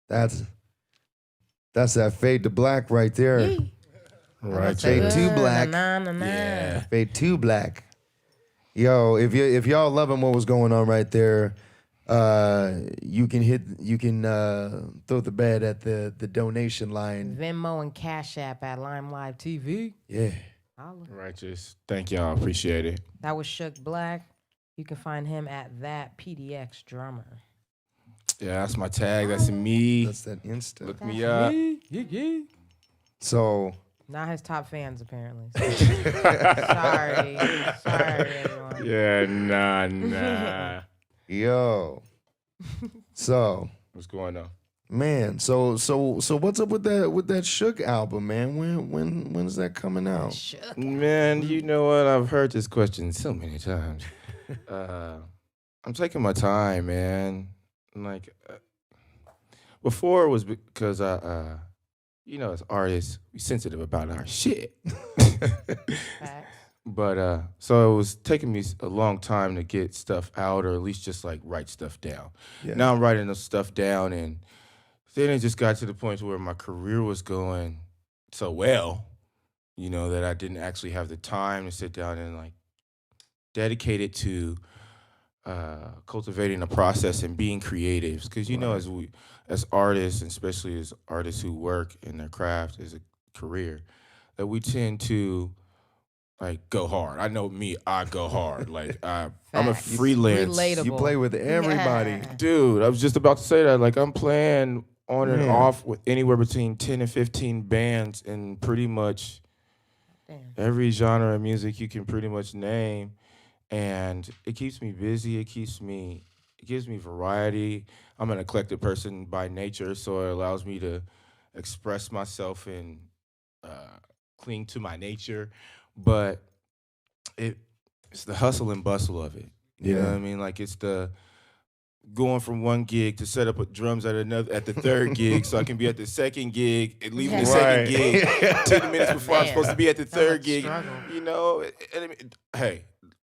that's that Fade2Black right there. Yee. Right. Fade2Black. Yeah. Fade2Black. Yo, if y'all loving what was going on right there, you can throw the bed at the donation line. Venmo and Cash App at Lime Live TV. Yeah. Holla. Righteous. Thank y'all. Appreciate it. That was Shook Black. You can find him at that PDX drummer. Yeah, that's my tag. That's me. That's that Insta. Look me up. So. Not his top fans, apparently. Sorry, everyone. Yeah, nah. Yo. So. What's going on? Man, so what's up with that Shook album, man? When's that coming out? Shook. Man, you know what? I've heard this question so many times. I'm taking my time, man. Like before it was because as artists, we sensitive about our shit. But so it was taking me a long time to get stuff out, or at least just like write stuff down. Yeah. Now I'm writing the stuff down, and then it just got to the point where my career was going so well, that I didn't actually have the time to sit down and like dedicate it to cultivating the process and being creatives. Because as artists, and especially as artists who work in their craft as a career, that we tend to like go hard. I know me, I go hard. Like I'm a freelance. Relatable. You play with everybody. Dude, I was just about to say that. Like I'm playing on and off with anywhere between 10 and 15 bands in pretty much every genre of music you can pretty much name. And it keeps me busy. It gives me variety. I'm an eclectic person by nature, so it allows me to express myself and cling to my nature. But it's the hustle and bustle of it. You know what I mean? Like it's the going from one gig to set up drums at the third gig, so I can be at the second gig and leaving the second gig 10 minutes before I'm supposed to be at the third gig. Hey.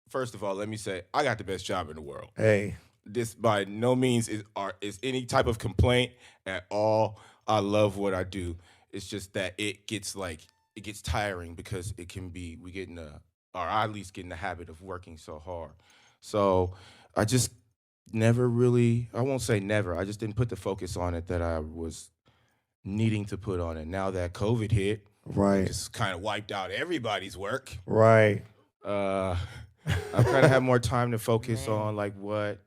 First of all, let me say, I got the best job in the world. Hey. This by no means is any type of complaint at all. I love what I do. It's just that it gets tiring because it can be, or I at least get in the habit of working so hard. So I just never really, I won't say never, I just didn't put the focus on it that I was needing to put on it. Now that COVID hit, right, just kind of wiped out everybody's work. Right. I've kind of had more time to focus on like what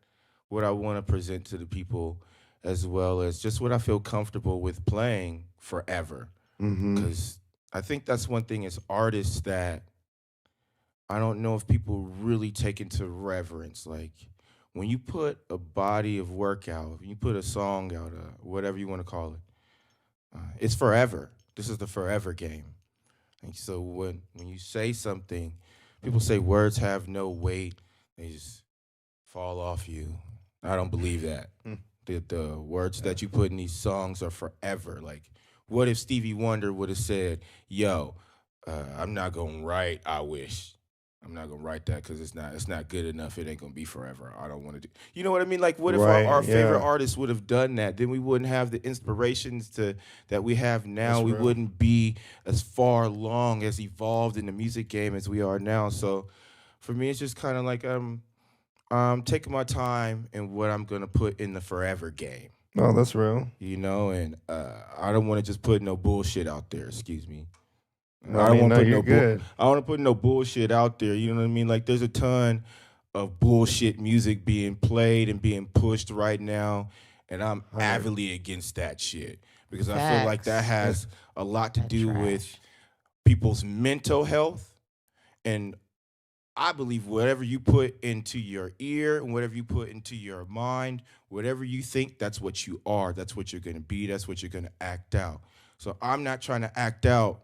I want to present to the people, as well as just what I feel comfortable with playing forever. Because I think that's one thing as artists that I don't know if people really take into reverence. Like when you put a body of work out, when you put a song out, whatever you want to call it, it's forever. This is the forever game. And so when you say something, people say words have no weight. They just fall off you. I don't believe that. The words that you put in these songs are forever. Like, what if Stevie Wonder would have said, yo, I'm not going to write I Wish. I'm not going to write that because it's not good enough. It ain't going to be forever. I don't want to do. You know what I mean? Like, what if our favorite artists would have done that? Then we wouldn't have the inspirations that we have now. We wouldn't be as far along, as evolved in the music game as we are now. So for me, it's just kind of like I'm taking my time in what I'm going to put in the forever game. Oh, that's real. And I don't want to just put no bullshit out there. Excuse me. I don't want to put no bullshit out there. You know what I mean? Like there's a ton of bullshit music being played and being pushed right now, and I'm avidly against that shit because I feel like that has a lot to do with people's mental health. And I believe whatever you put into your ear and whatever you put into your mind, whatever you think, that's what you are. That's what you're going to be. That's what you're going to act out. So I'm not trying to act out.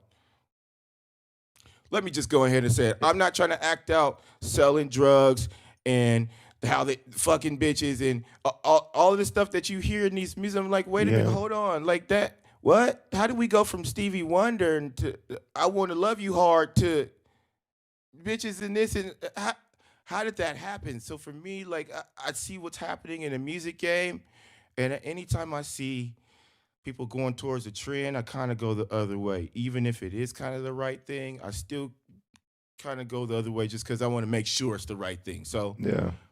Let me just go ahead and say it. I'm not trying to act out selling drugs and how they fucking bitches and all of the stuff that you hear in these music. I'm like, wait a minute, hold on. Like that, what? How did we go from Stevie Wonder and to I Want to Love You Hard to bitches and this? And how did that happen? So for me, like, I see what's happening in the music game, And anytime I see people going towards a trend, I kind of go the other way. Even if it is kind of the right thing, I still kind of go the other way just because I want to make sure it's the right thing. So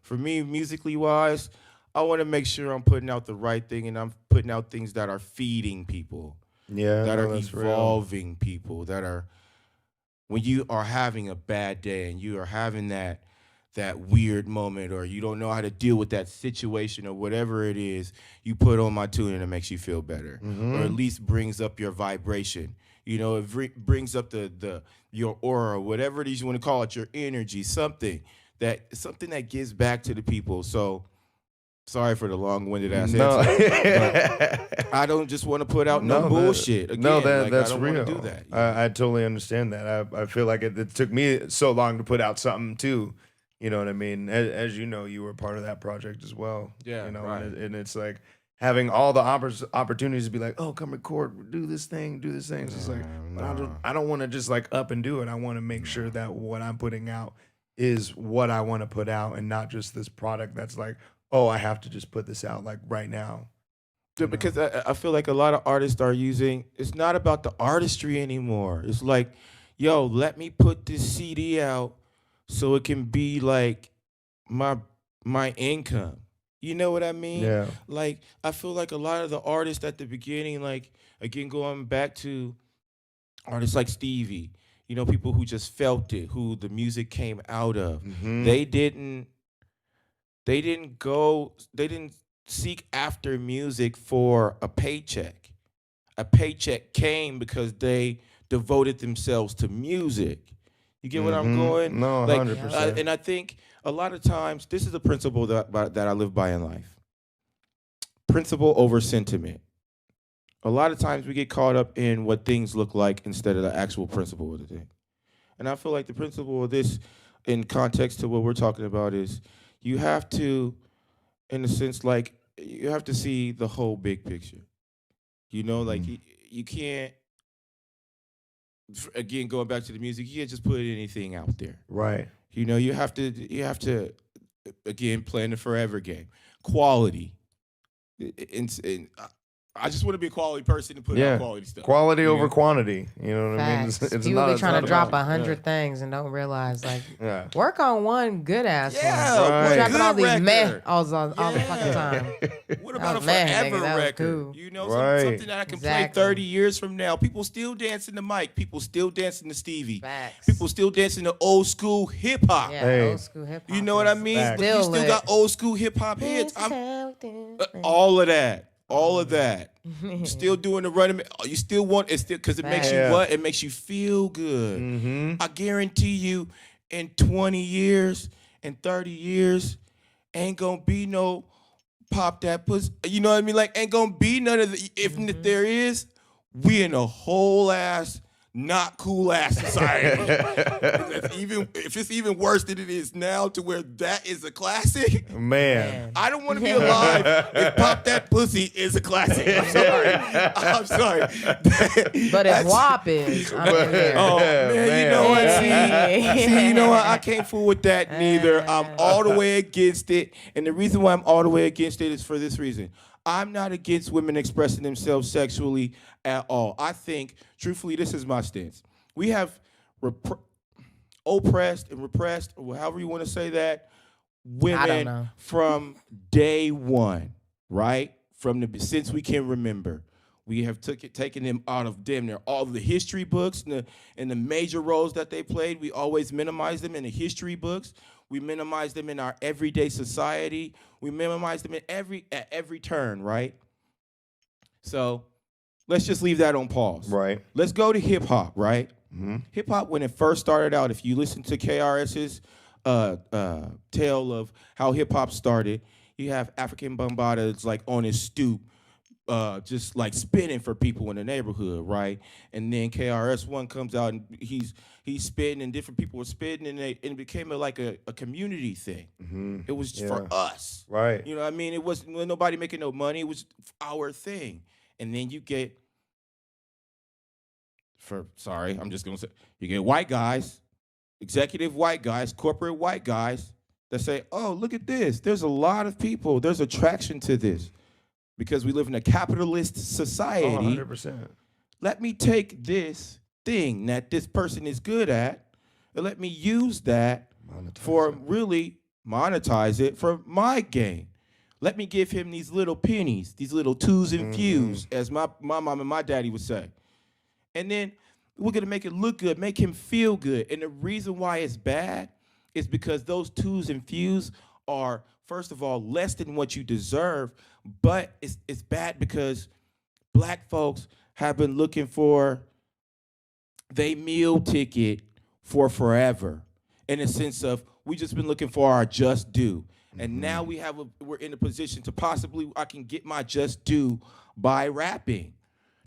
for me, musically wise, I want to make sure I'm putting out the right thing, and I'm putting out things that are feeding people, that are evolving people, that are, when you are having a bad day and you are having that weird moment, or you don't know how to deal with that situation or whatever it is, you put on my tune and it makes you feel better, or at least brings up your vibration. You know, it brings up your aura, whatever it is you want to call it, your energy, something that gives back to the people. So sorry for the long-winded ass answer. But I don't just want to put out no bullshit. Again, that's I don't real. want to do that. I totally understand that. I feel like it took me so long to put out something too. You know what I mean? As you know, you were part of that project as well. Yeah, you know, right. and it's like having all the opportunities to be like, oh, come record, do this thing. It's just like, but I don't want to just like up and do it. I want to make sure that what I'm putting out is what I want to put out, and not just this product that's like, oh, I have to just put this out like right now. Because I feel like a lot of artists are using, it's not about the artistry anymore. It's like, yo, let me put this CD out so it can be like my income. You know what I mean? Yeah. Like, I feel like a lot of the artists at the beginning, like, again, going back to artists like Stevie, you know, people who just felt it, who the music came out of. They didn't seek after music for a paycheck. A paycheck came because they devoted themselves to music. You get what I'm going? No, like, 100%. And I think a lot of times, this is a principle that I live by in life. Principle over sentiment. A lot of times we get caught up in what things look like instead of the actual principle of the thing. And I feel like the principle of this, in context to what we're talking about, is you have to, in a sense, like, you have to see the whole big picture. You know, like, you can't, again, going back to the music, you can't just put anything out there. Right. You know, you have to, again, playing the forever game. Quality. And I just want to be a quality person and put out quality stuff. Quality over quantity. You know what I mean? Facts. People be trying to drop 100 things and don't realize, like, work on one good ass one. Right. Dropping all these record. meh all the fucking time. What about a man, forever nigga, record? cool. You know, Right. something that I can play 30 years from now. People still dancing to Mike. People still dancing to Stevie. Facts. People still dancing to old school hip hop. Yeah, Hey. old school hip hop. You know what I mean? Facts. But you still got old school hip hop hits. All of that. All of that. Still doing the running. You still want it, still, because it makes you what? It makes you feel good. I guarantee you, in 20 years and 30 years, ain't gonna be no pop that pussy. You know what I mean? Like, ain't gonna be none of the. If there is, we in a whole ass not cool ass society. If it's even worse than it is now, to where that is a classic. Man. I don't want to be alive if Pop That Pussy is a classic. I'm sorry. But if WAP is, I'm in there. Oh, man, you know what? See, you know what? I can't fool with that neither. I'm all the way against it. And the reason why I'm all the way against it is for this reason. I'm not against women expressing themselves sexually at all. I think, truthfully, this is my stance. We have oppressed and repressed, or however you want to say that, women from day one, right? Since we can remember. We have taken them out of damn near all of the history books and the major roles that they played. We always minimize them in the history books. We minimize them in our everyday society. We minimize them at every turn, right? So let's just leave that on pause. Right. Let's go to hip hop, right? Hip hop, when it first started out, if you listen to KRS's tale of how hip hop started, you have African Bambaataa that's like on his stoop, just like spitting for people in the neighborhood, right? And then KRS-One comes out and he's spitting, and different people were spitting, and it became a community thing. It was for us, right? You know what I mean? It wasn't nobody making no money. It was our thing. And then you get, you get white guys, executive white guys, corporate white guys that say, oh, look at this. There's a lot of people. There's attraction to this. because we live in a capitalist society. 100%. Let me take this thing that this person is good at and let me use that really monetize it for my gain. Let me give him these little pennies, these little twos and fews, as my mom and my daddy would say. And then we're gonna make it look good, make him feel good. And the reason why it's bad is because those twos and fews are, first of all, less than what you deserve, but it's bad because black folks have been looking for their meal ticket for forever, in a sense of we just been looking for our just due. And now we're in a position to possibly, I can get my just due by rapping.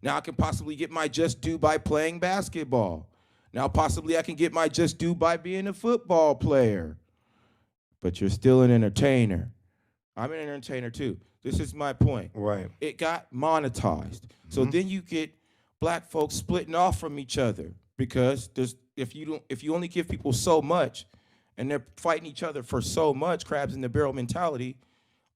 Now I can possibly get my just due by playing basketball. Now possibly I can get my just due by being a football player. But you're still an entertainer. I'm an entertainer too. This is my point. Right. It got monetized. So then you get black folks splitting off from each other because if you only give people so much and they're fighting each other for so much, crabs in the barrel mentality,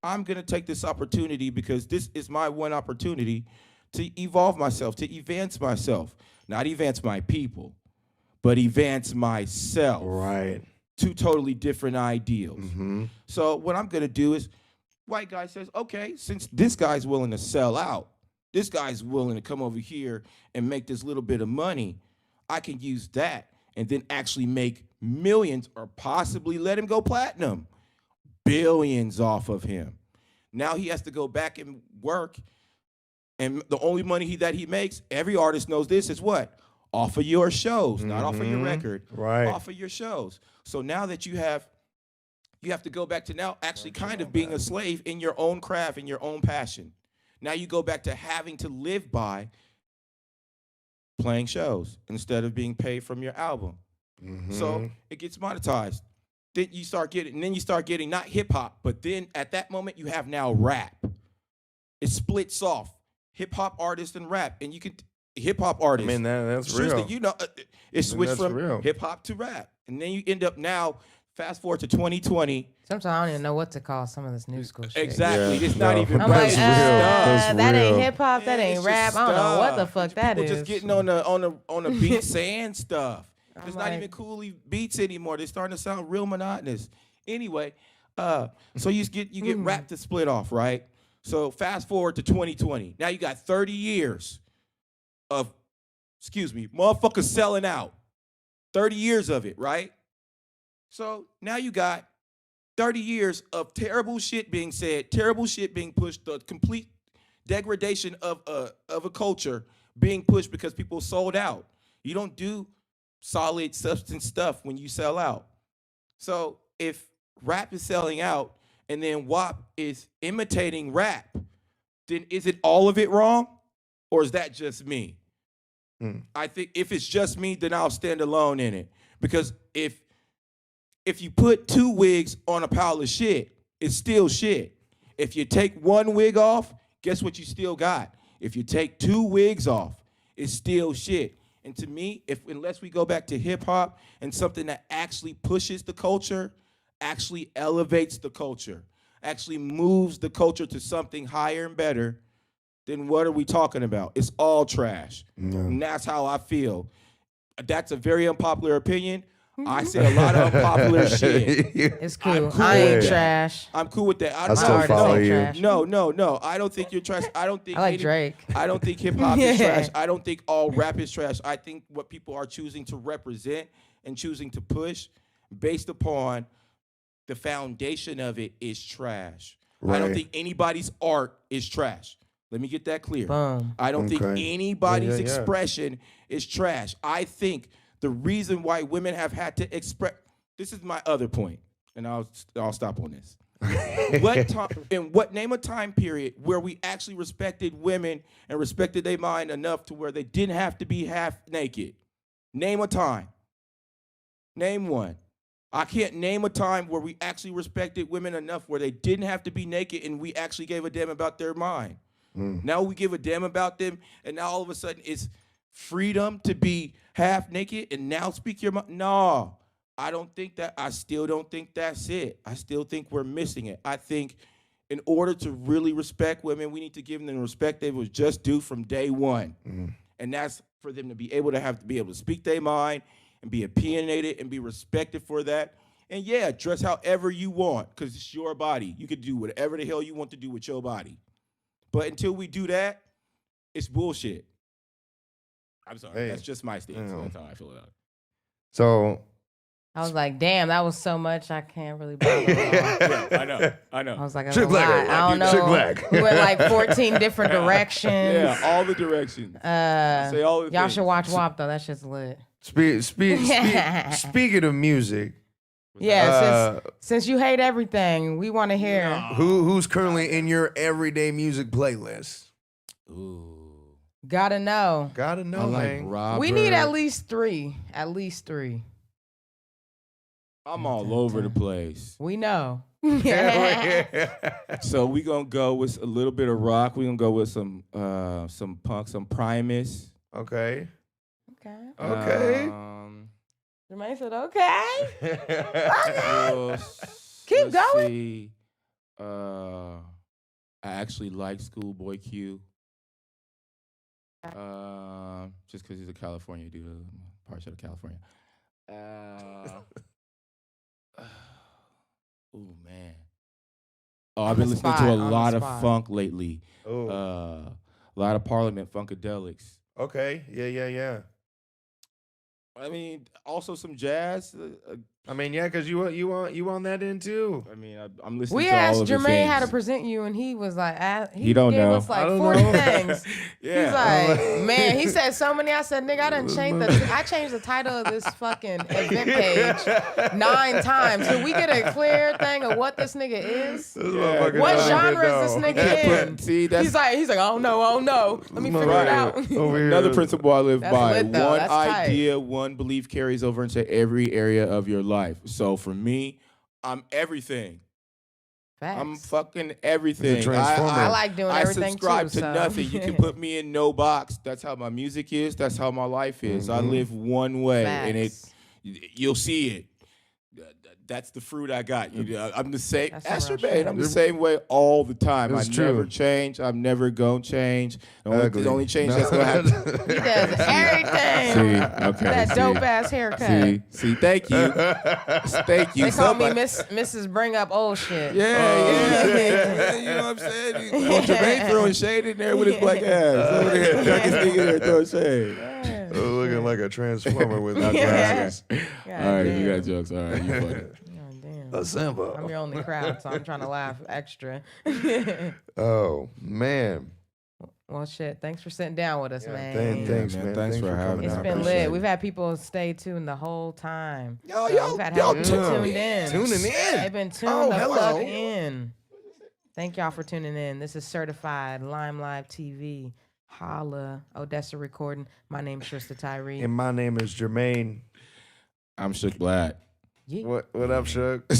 I'm gonna take this opportunity because this is my one opportunity to evolve myself, to advance myself. Not advance my people, but advance myself. Right. Two totally different ideals. So what I'm gonna do is, white guy says, okay, since this guy's willing to sell out, this guy's willing to come over here and make this little bit of money, I can use that and then actually make millions or possibly let him go platinum, billions off of him. Now he has to go back and work, and the only money that he makes, every artist knows this, is what? Off of your shows, not off of your record, off of your shows. So now that you have to go back to now actually kind of being a slave in your own craft, in your own passion. Now you go back to having to live by playing shows instead of being paid from your album. So it gets monetized. Then you start getting not hip hop, but then at that moment you have now rap. It splits off hip hop artists and rap, and you can hip hop artists. I mean, that's real. You know, it switched from hip hop to rap, and then you end up now. Fast forward to 2020. Sometimes I don't even know what to call some of this new school shit. Exactly. It's not even. I'm like, that's that real. ain't hip hop. That ain't rap. I don't know what the fuck that is. People just getting on the beat saying stuff. It's not even cool beats anymore. They're starting to sound real monotonous. Anyway, so you get rap to split off, right? So fast forward to 2020. Now you got 30 years of, motherfuckers selling out. 30 years of it, right? So now you got 30 years of terrible shit being said, terrible shit being pushed, the complete degradation of a culture being pushed because people sold out. You don't do solid substance stuff when you sell out. So if rap is selling out and then WAP is imitating rap, then is it all of it wrong? Or is that just me? I think if it's just me, then I'll stand alone in it. Because if you put two wigs on a pile of shit, it's still shit. If you take one wig off, guess what you still got? If you take two wigs off, it's still shit. And to me, unless we go back to hip hop and something that actually pushes the culture, actually elevates the culture, actually moves the culture to something higher and better, then what are we talking about? It's all trash. And that's how I feel. That's a very unpopular opinion. I say a lot of unpopular shit. It's cool. Cool I ain't with trash. I'm cool with that. I still follow you. No. I don't think you're trash. I don't think I like Drake. I don't think hip hop is trash. I don't think all rap is trash. I think what people are choosing to represent and choosing to push based upon the foundation of it is trash. I don't think anybody's art is trash. Let me get that clear. Boom. I don't think anybody's expression is trash. I think the reason why women have had to express, this is my other point, and I'll stop on this. Name a time period where we actually respected women and respected their mind enough to where they didn't have to be half naked. Name a time. Name one. I can't name a time where we actually respected women enough where they didn't have to be naked and we actually gave a damn about their mind. Now we give a damn about them, and now all of a sudden it's freedom to be half naked and now speak your mind. No, I don't think that. I still don't think that's it. I still think we're missing it. I think in order to really respect women, we need to give them the respect they was just due from day one. And that's for them to be able to speak their mind and be opinionated and be respected for that. And yeah, dress however you want, because it's your body. You can do whatever the hell you want to do with your body. But until we do that, it's bullshit. I'm sorry. That's just my stance. That's how I feel about it. So I was like, damn, that was so much. I can't really bother. Yeah, I know. I was like, Chick Black, I don't know. Chick Black. We went like 14 different directions. Yeah, all the directions. Say all the y'all things. should watch WAP though. That shit's lit. Speaking of music. Yeah, since you hate everything, we want to hear who's currently in your everyday music playlist. Ooh. Gotta know, I like Robert. We need at least three. I'm all over the place. We know. So we gonna go with a little bit of rock. We gonna go with some punk, some Primus. Okay. Jermaine said, okay. Keep Let's going. See. I actually like Schoolboy Q. Just because he's a California dude, partial to California. Oh man. I've been listening to a lot of funk lately. A lot of Parliament Funkadelics. Okay. Yeah. I mean, also some jazz. I mean, yeah, because you on that end too. I mean, I'm listening. We to asked all of the Jermaine things. how to present you, and he was like, He don't gave know. us like I don't 40 know. things. Yeah. He's like, man, he said so many. I said, nigga, I changed the title of this fucking event page 9 times. Can we get a clear thing of what this nigga is? What genre is this nigga in? See, that's He's like, I don't know. Let me figure it out. Another principle I live That's by. lit, though. One That's tight. idea, one belief carries over into every area of your life. So for me, I'm everything. Facts. I'm fucking everything. He's a transformer. I like doing everything I subscribe too, to so. nothing. You can put me in no box. That's how my music is. That's how my life is. I live one way, and you'll see it. That's the fruit I got. I'm the same. Ask Jermaine. I'm the same way all the time. It's I true. never change. I'm never gonna change. The only change that's gonna happen. He does everything. See, okay. That dope ass haircut. See, thank you. Thank you. They call me Mrs. Bring Up Old Shit. Yeah. You know what I'm saying? Jermaine throwing shade in there with his black ass. Over there, darkest nigga there throwing shade. Looking like a transformer with glasses. God All right, damn. you got jokes. All right, you funny. God damn. A Simba. I'm your only crowd, so I'm trying to laugh extra. Oh man. Well, shit. Thanks for sitting down with us, man. Thanks, man. Thanks for having coming It's out. been Appreciate lit. it. We've had people stay tuned the whole time. Y'all We've had people tuned in. Tuning in. They've been tuned Oh, the hello. fuck in. Thank y'all for tuning in. This is Certified Lime Live TV. Holla. Odessa recording. My name's Shrista Tyree. And my name is Jermaine. I'm Shook Black. Yeah. What up, Shook? I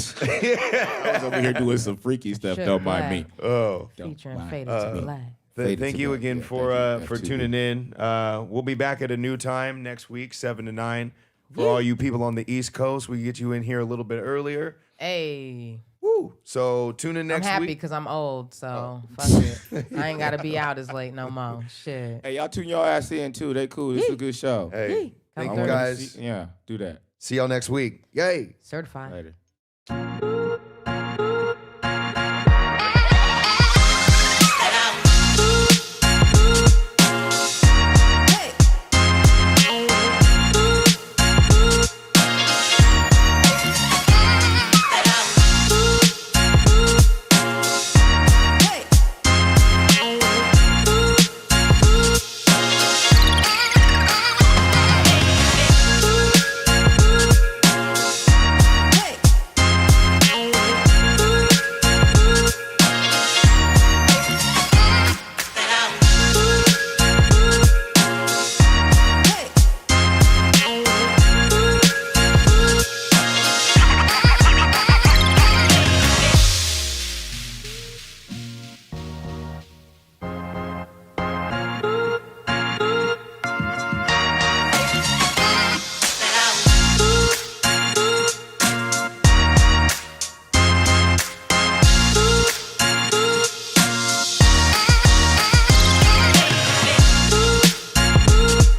was over here doing some freaky stuff. Shook Don't mind me. Black. Oh. Featuring Fade2Black. Thank you again for F2B. tuning in. We'll be back at a new time next week, 7 to 9. For all you people on the East Coast, we get you in here a little bit earlier. Hey. Woo! So tune in I'm next happy week. because I'm old, so fuck it. I ain't got to be out as late no more. Shit. Hey, y'all tune y'all ass in too. They cool. This is a good show. Hey, Come thank through. you guys. Yeah, do that. See y'all next week. Yay! Certified. Later.